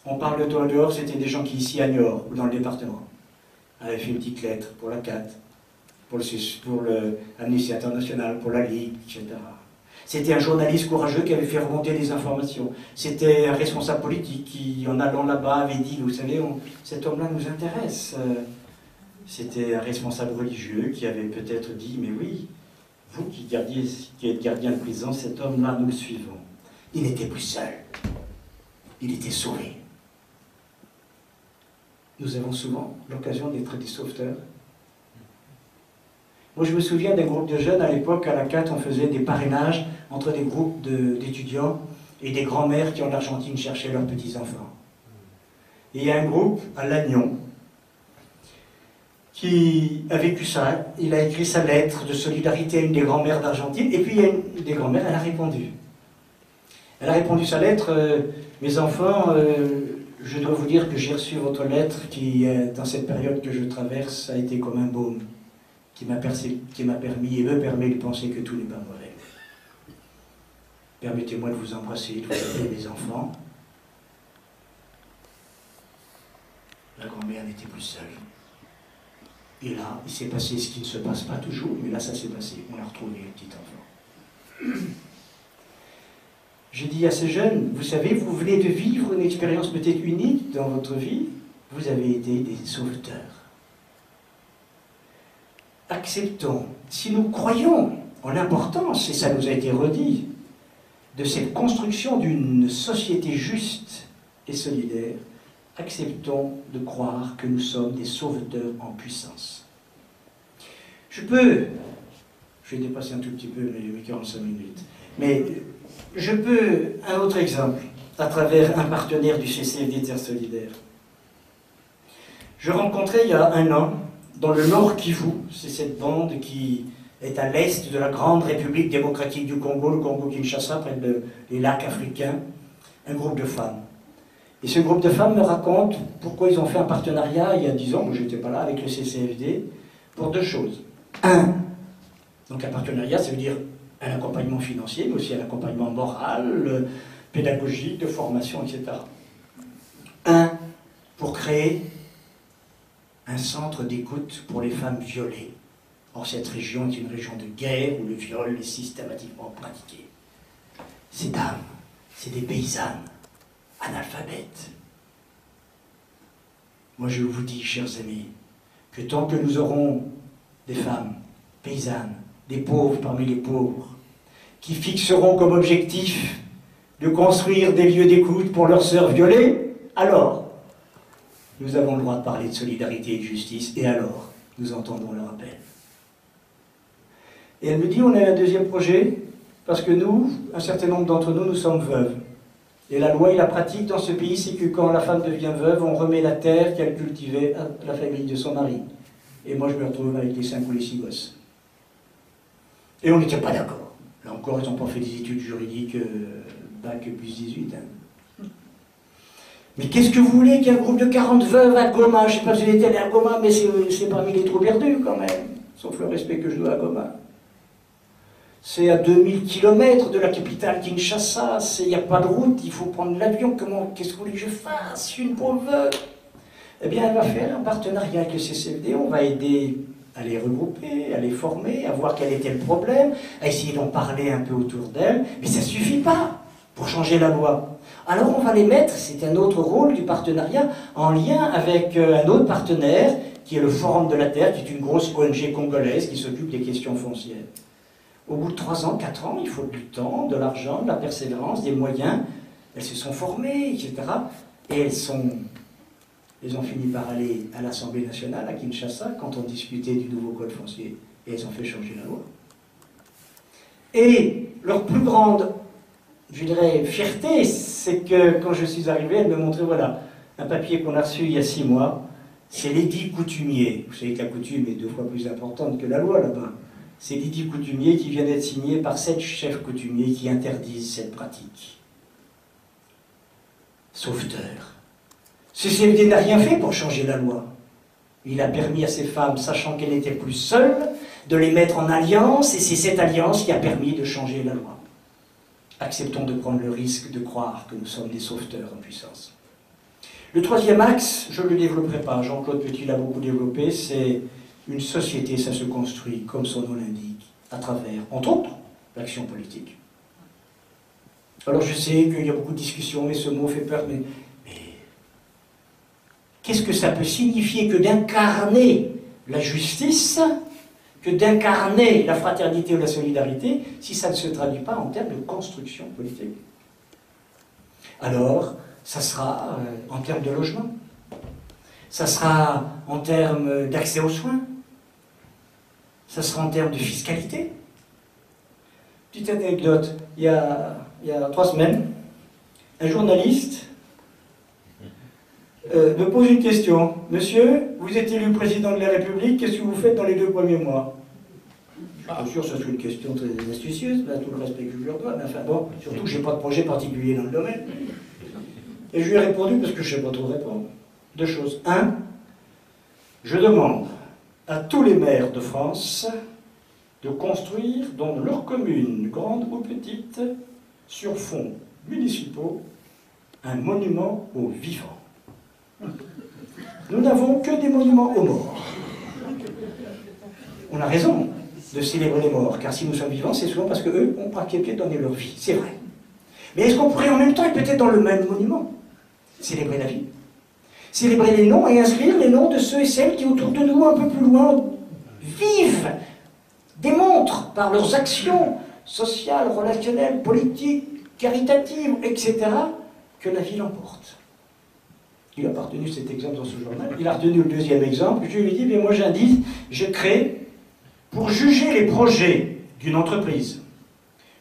On parle de toi au dehors, c'était des gens qui, ici à Niort, ou dans le département, avaient fait une petite lettre pour la CAT, pour l'Amnesty International, pour la Ligue, etc. C'était un journaliste courageux qui avait fait remonter des informations. C'était un responsable politique qui, en allant là-bas, avait dit, vous savez, cet homme-là nous intéresse. C'était un responsable religieux qui avait peut-être dit, mais oui, vous qui êtes gardien de prison, cet homme-là, nous le suivons. Il n'était plus seul. Il était sauvé. Nous avons souvent l'occasion d'être des sauveteurs. Moi, je me souviens d'un groupe de jeunes, à l'époque, à la CAT, on faisait des parrainages entre des groupes d'étudiants et des grands-mères qui, en Argentine, cherchaient leurs petits-enfants. Et il y a un groupe, à Lannion, qui a vécu ça. Il a écrit sa lettre de solidarité à une des grands-mères d'Argentine, et puis il y a une des grands-mères, elle a répondu. Elle a répondu sa lettre, mes enfants, je dois vous dire que j'ai reçu votre lettre qui, dans cette période que je traverse, a été comme un baume. Qui m'a permis et me permet de penser que tout n'est pas mauvais. Permettez-moi de vous embrasser, de vous appeler mes enfants. La grand-mère n'était plus seule. Et là, il s'est passé ce qui ne se passe pas toujours, mais là, ça s'est passé. On a retrouvé le petit enfant. J'ai dit à ces jeunes, vous savez, vous venez de vivre une expérience peut-être unique dans votre vie. Vous avez été des sauveteurs. Acceptons, si nous croyons en l'importance, et ça nous a été redit, de cette construction d'une société juste et solidaire, acceptons de croire que nous sommes des sauveteurs en puissance. Je vais dépasser un tout petit peu mes 45 minutes, mais je peux, un autre exemple, à travers un partenaire du CCFD Terre Solidaire. Je rencontrais il y a 1 an, dans le Nord Kivu, c'est cette bande qui est à l'est de la grande République démocratique du Congo, le Congo-Kinshasa, près des lacs africains, un groupe de femmes. Et ce groupe de femmes me raconte pourquoi ils ont fait un partenariat il y a 10 ans, moi je n'étais pas là, avec le CCFD, pour 2 choses. 1, donc un partenariat, ça veut dire un accompagnement financier, mais aussi un accompagnement moral, pédagogique, de formation, etc. 1, pour créer un centre d'écoute pour les femmes violées. Or, cette région est une région de guerre où le viol est systématiquement pratiqué. Ces dames, c'est des paysannes, analphabètes. Moi, je vous dis, chers amis, que tant que nous aurons des femmes paysannes, des pauvres parmi les pauvres, qui fixeront comme objectif de construire des lieux d'écoute pour leurs sœurs violées, alors nous avons le droit de parler de solidarité et de justice, et alors nous entendons leur appel. Et elle me dit, on a un 2e projet, parce que nous, un certain nombre d'entre nous, nous sommes veuves. Et la loi et la pratique dans ce pays, c'est que quand la femme devient veuve, on remet la terre qu'elle cultivait à la famille de son mari. Et moi, je me retrouve avec les 5 ou les 6 gosses. Et on n'était pas d'accord. Là encore, ils n'ont pas fait des études juridiques, bac plus 18. Hein. Mais qu'est-ce que vous voulez qu'il y ait un groupe de 40 veuves à Goma? Je ne sais pas si j'étais allé à Goma, mais c'est parmi les trous perdus quand même. Sauf le respect que je dois à Goma. C'est à 2000 km de la capitale Kinshasa, il n'y a pas de route, il faut prendre l'avion, qu'est-ce que vous voulez que je fasse, une pauvre veuve? Eh bien, elle va faire un partenariat avec le CCFD, on va aider à les regrouper, à les former, à voir quel était le problème, à essayer d'en parler un peu autour d'elle, mais ça ne suffit pas pour changer la loi. Alors on va les mettre, c'est un autre rôle du partenariat, en lien avec un autre partenaire, qui est le Forum de la Terre, qui est une grosse ONG congolaise qui s'occupe des questions foncières. Au bout de 3 ans, 4 ans, il faut du temps, de l'argent, de la persévérance, des moyens. Elles se sont formées, etc. Et elles sont elles ont fini par aller à l'Assemblée nationale, à Kinshasa, quand on discutait du nouveau code foncier, et elles ont fait changer la loi. Et leur plus grande, je dirais, fierté, c'est que quand je suis arrivé, elles me montraient, voilà, un papier qu'on a reçu il y a 6 mois, c'est l'édit coutumier. Vous savez que la coutume est 2 fois plus importante que la loi là-bas. C'est l'édit coutumier qui vient d'être signé par 7 chefs coutumiers qui interdisent cette pratique. Sauveteur. Ce CFD n'a rien fait pour changer la loi. Il a permis à ces femmes, sachant qu'elles n'étaient plus seules, de les mettre en alliance, et c'est cette alliance qui a permis de changer la loi. Acceptons de prendre le risque de croire que nous sommes des sauveteurs en puissance. Le 3e axe, je ne le développerai pas, Jean-Claude Petit l'a beaucoup développé, c'est une société, ça se construit, comme son nom l'indique, à travers, entre autres, l'action politique. Alors je sais qu'il y a beaucoup de discussions, mais ce mot fait peur, mais qu'est-ce que ça peut signifier que d'incarner la justice, que d'incarner la fraternité ou la solidarité, si ça ne se traduit pas en termes de construction politique? Alors, ça sera en termes de logement, ça sera en termes d'accès aux soins, ça sera en termes de fiscalité. Petite anecdote, il y a 3 semaines, un journaliste me pose une question. Monsieur, vous êtes élu président de la République, qu'est-ce que vous faites dans les 2 premiers mois? Je suis pas sûr que ce soit une question très astucieuse, là, tout le respect que je leur dois, mais enfin bon, surtout que je n'ai pas de projet particulier dans le domaine. Et je lui ai répondu, parce que je ne sais pas trop répondre, 2 choses. 1, je demande à tous les maires de France de construire dans leur commune, grande ou petite, sur fonds municipaux, un monument aux vivants. Nous n'avons que des monuments aux morts. On a raison de célébrer les morts, car si nous sommes vivants, c'est souvent parce qu'eux ont pratiqué donné leur vie. C'est vrai. Mais est-ce qu'on pourrait en même temps, et peut-être dans le même monument, célébrer la vie, célébrer les noms et inscrire les noms de ceux et celles qui, autour de nous, un peu plus loin, vivent, démontrent par leurs actions sociales, relationnelles, politiques, caritatives, etc., que la vie l'emporte. Il n'a pas retenu cet exemple dans ce journal. Il a retenu le 2e exemple. Je lui ai dit, bien moi j'indique, je crée, pour juger les projets d'une entreprise,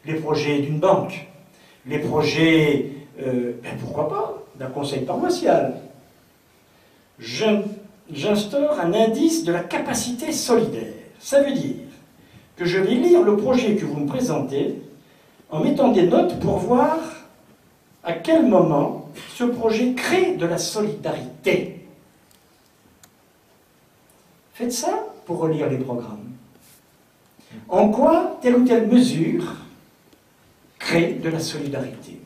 les projets d'une banque, les projets, pourquoi pas, d'un conseil paroissial, j'instaure un indice de la capacité solidaire. Ça veut dire que je vais lire le projet que vous me présentez en mettant des notes pour voir à quel moment ce projet crée de la solidarité. Faites ça pour relire les programmes. En quoi telle ou telle mesure crée de la solidarité,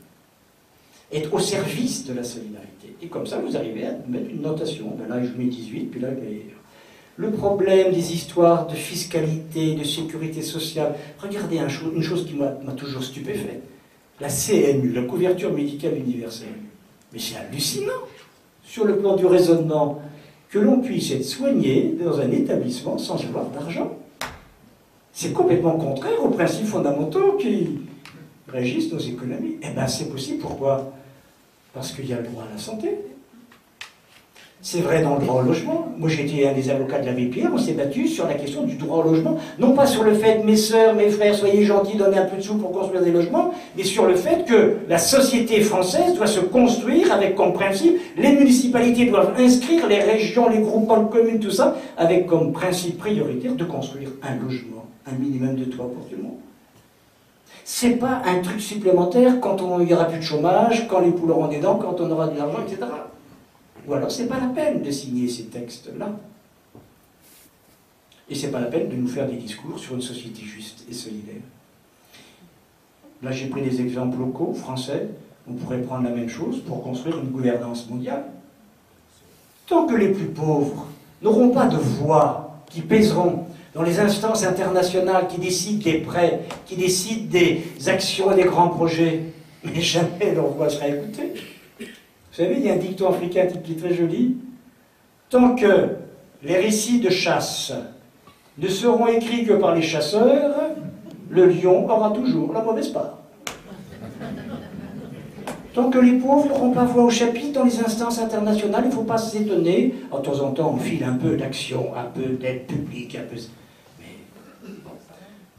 est au service de la solidarité. Et comme ça, vous arrivez à mettre une notation. Ben là, je mets 18, puis là, le problème des histoires de fiscalité, de sécurité sociale. Regardez une chose qui m'a toujours stupéfait. La CMU, la couverture médicale universelle. Mais c'est hallucinant, sur le plan du raisonnement, que l'on puisse être soigné dans un établissement sans avoir d'argent. C'est complètement contraire aux principes fondamentaux qui régissent nos économies. Eh bien, c'est possible. Pourquoi? Parce qu'il y a le droit à la santé. C'est vrai dans le droit au logement. Moi, j'étais un des avocats de l'abbé Pierre, on s'est battu sur la question du droit au logement. Non pas sur le fait, mes sœurs, mes frères, soyez gentils, donnez un peu de sous pour construire des logements, mais sur le fait que la société française doit se construire avec comme principe, les municipalités doivent inscrire les régions, les groupements de communes, tout ça, avec comme principe prioritaire de construire un logement, un minimum de toit pour tout le monde. C'est pas un truc supplémentaire quand il n'y aura plus de chômage, quand les poules auront des dents, quand on aura de l'argent, etc. Ou alors, c'est pas la peine de signer ces textes-là. Et c'est pas la peine de nous faire des discours sur une société juste et solidaire. Là, j'ai pris des exemples locaux, français. On pourrait prendre la même chose pour construire une gouvernance mondiale. Tant que les plus pauvres n'auront pas de voix qui pèseront dans les instances internationales qui décident des prêts, qui décident des actions et des grands projets, mais jamais leur voix sera écoutée. Vous savez, il y a un dicton africain qui est très joli. Tant que les récits de chasse ne seront écrits que par les chasseurs, le lion aura toujours la mauvaise part. Tant que les pauvres n'auront pas voix au chapitre dans les instances internationales, il ne faut pas s'étonner. De temps en temps, on file un peu d'action, un peu d'aide publique, un peu... Mais,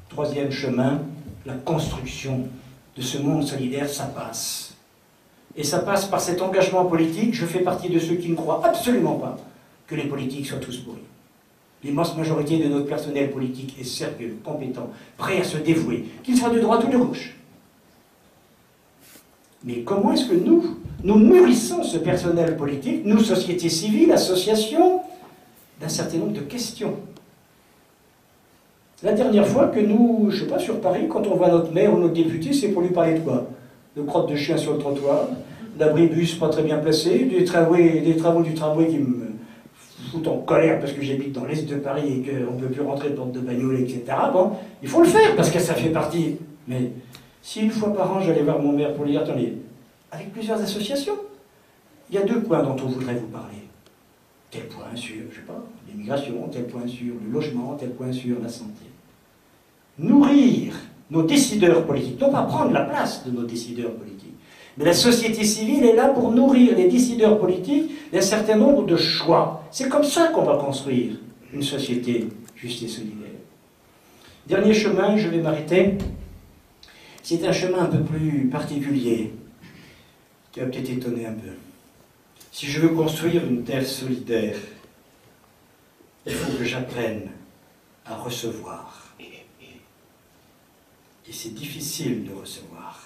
troisième chemin, la construction de ce monde solidaire, ça passe. Et ça passe par cet engagement politique. Je fais partie de ceux qui ne croient absolument pas que les politiques soient tous pourris. L'immense majorité de notre personnel politique est sérieux, compétent, prêt à se dévouer, qu'il soit de droite ou de gauche. Mais comment est-ce que nous nourrissons ce personnel politique, nous, société civile, associations, d'un certain nombre de questions? La dernière fois que nous, je ne sais pas, sur Paris, quand on voit notre maire ou notre député, c'est pour lui parler de quoi? De crottes de chien sur le trottoir, d'abribus pas très bien placés, des travaux du tramway qui me foutent en colère parce que j'habite dans l'est de Paris et qu'on ne peut plus rentrer de porte de bagnole, etc. Bon, il faut le faire parce que ça fait partie. Mais si une fois par an j'allais voir mon maire pour lui dire, attendez, avec plusieurs associations, il y a deux points dont on voudrait vous parler. Tel point sur, je sais pas, l'immigration, tel point sur le logement, tel point sur la santé. Nourrir nos décideurs politiques, non pas prendre la place de nos décideurs politiques, mais la société civile est là pour nourrir les décideurs politiques d'un certain nombre de choix. C'est comme ça qu'on va construire une société juste et solidaire. Dernier chemin, je vais m'arrêter. C'est un chemin un peu plus particulier, qui va peut-être étonner un peu. Si je veux construire une terre solidaire, il faut que j'apprenne à recevoir. Et c'est difficile de recevoir.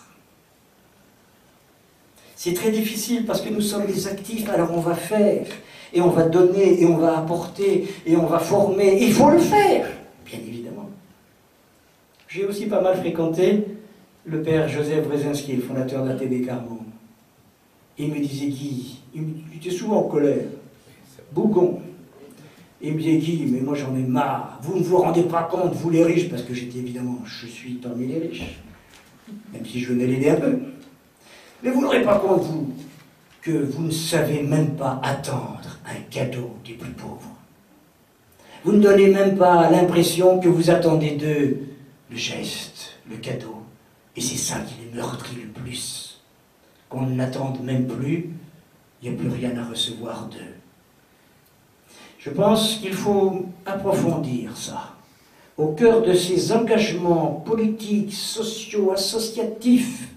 C'est très difficile parce que nous sommes des actifs, alors on va faire, et on va donner, et on va apporter, et on va former. Il faut le faire, bien évidemment. J'ai aussi pas mal fréquenté le père Joseph Brzezinski, le fondateur d'ATD Carmon. Il me disait, Guy, il était souvent en colère, bougon. Il me disait, Guy, mais moi j'en ai marre, vous ne vous rendez pas compte, vous les riches, parce que j'étais évidemment, je suis parmi les riches, même si je venais l'aider un peu. Mais vous n'aurez pas compte, vous, que vous ne savez même pas attendre un cadeau des plus pauvres. Vous ne donnez même pas l'impression que vous attendez d'eux le geste, le cadeau. Et c'est ça qui les meurtrit le plus. Qu'on n'attende même plus, il n'y a plus rien à recevoir d'eux. Je pense qu'il faut approfondir ça. Au cœur de ces engagements politiques, sociaux, associatifs,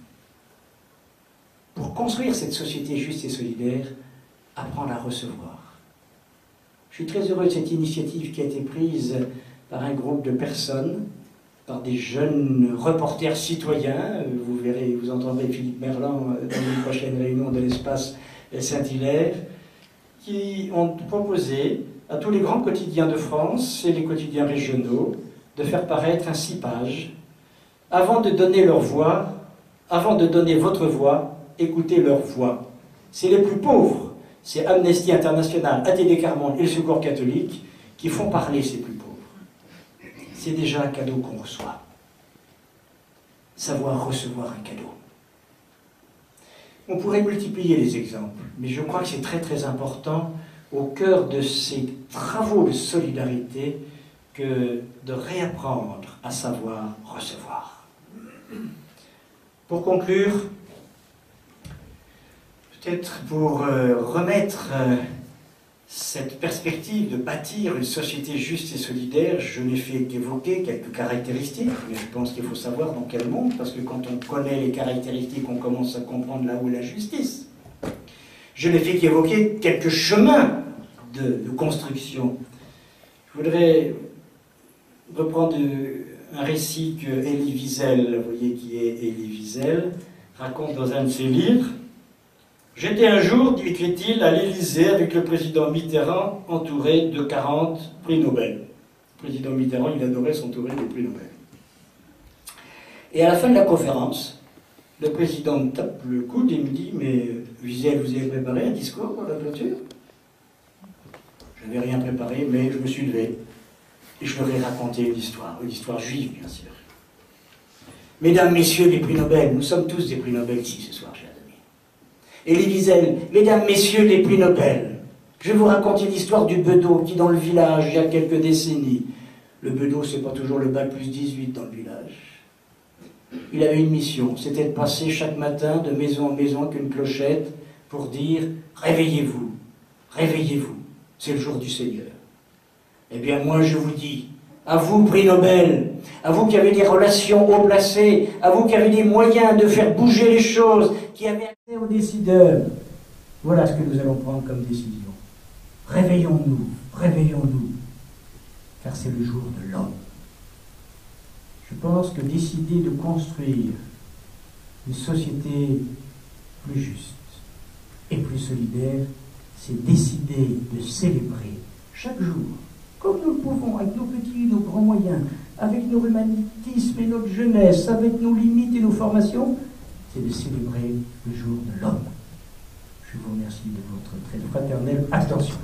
pour construire cette société juste et solidaire, apprendre à recevoir. Je suis très heureux de cette initiative qui a été prise par un groupe de personnes, par des jeunes reporters citoyens. Vous verrez, vous entendrez Philippe Merlan dans une prochaine réunion de l'espace Saint-Hilaire, qui ont proposé à tous les grands quotidiens de France et les quotidiens régionaux de faire paraître un 6 pages. Avant de donner leur voix, avant de donner votre voix, écoutez leur voix. C'est les plus pauvres, c'est Amnesty International, ATD Carmon et le Secours catholique qui font parler ces plus pauvres. C'est déjà un cadeau qu'on reçoit. Savoir recevoir un cadeau. On pourrait multiplier les exemples, mais je crois que c'est très très important au cœur de ces travaux de solidarité que de réapprendre à savoir recevoir. Pour conclure, peut-être pour remettre cette perspective de bâtir une société juste et solidaire, je n'ai fait qu'évoquer quelques caractéristiques, mais je pense qu'il faut savoir dans quel monde, parce que quand on connaît les caractéristiques, on commence à comprendre là où est la justice. Je n'ai fait qu'évoquer quelques chemins de construction. Je voudrais reprendre un récit que Elie Wiesel, vous voyez qui est Elie Wiesel, raconte dans un de ses livres. J'étais un jour, écrit-il, à l'Élysée avec le président Mitterrand, entouré de 40 prix Nobel. Le président Mitterrand, il adorait s'entourer des prix Nobel. Et à la fin de la conférence, le président me tape le coude et me dit, mais Wiesel, vous avez préparé un discours pour la clôture? Je n'avais rien préparé, mais je me suis levé et je leur ai raconté une histoire juive, bien sûr. Mesdames, messieurs les prix Nobel, nous sommes tous des prix Nobel ici ce soir, chers amis. Elie Wiesel, mesdames, messieurs les prix Nobel, je vais vous raconter l'histoire du bedeau qui, dans le village, il y a quelques décennies, le bedeau, c'est pas toujours le bac plus 18 dans le village. il avait une mission, c'était de passer chaque matin de maison en maison avec une clochette pour dire « Réveillez-vous, réveillez-vous, c'est le jour du Seigneur ». Eh bien moi je vous dis, à vous prix Nobel, à vous qui avez des relations haut placées, à vous qui avez des moyens de faire bouger les choses, qui avez accès aux décideurs, voilà ce que nous allons prendre comme décision. Réveillons-nous, réveillons-nous, car c'est le jour de l'homme. Je pense que décider de construire une société plus juste et plus solidaire, c'est décider de célébrer chaque jour, comme nous le pouvons, avec nos petits et nos grands moyens, avec nos humanitismes et notre jeunesse, avec nos limites et nos formations, c'est de célébrer le jour de l'homme. Je vous remercie de votre très fraternelle attention.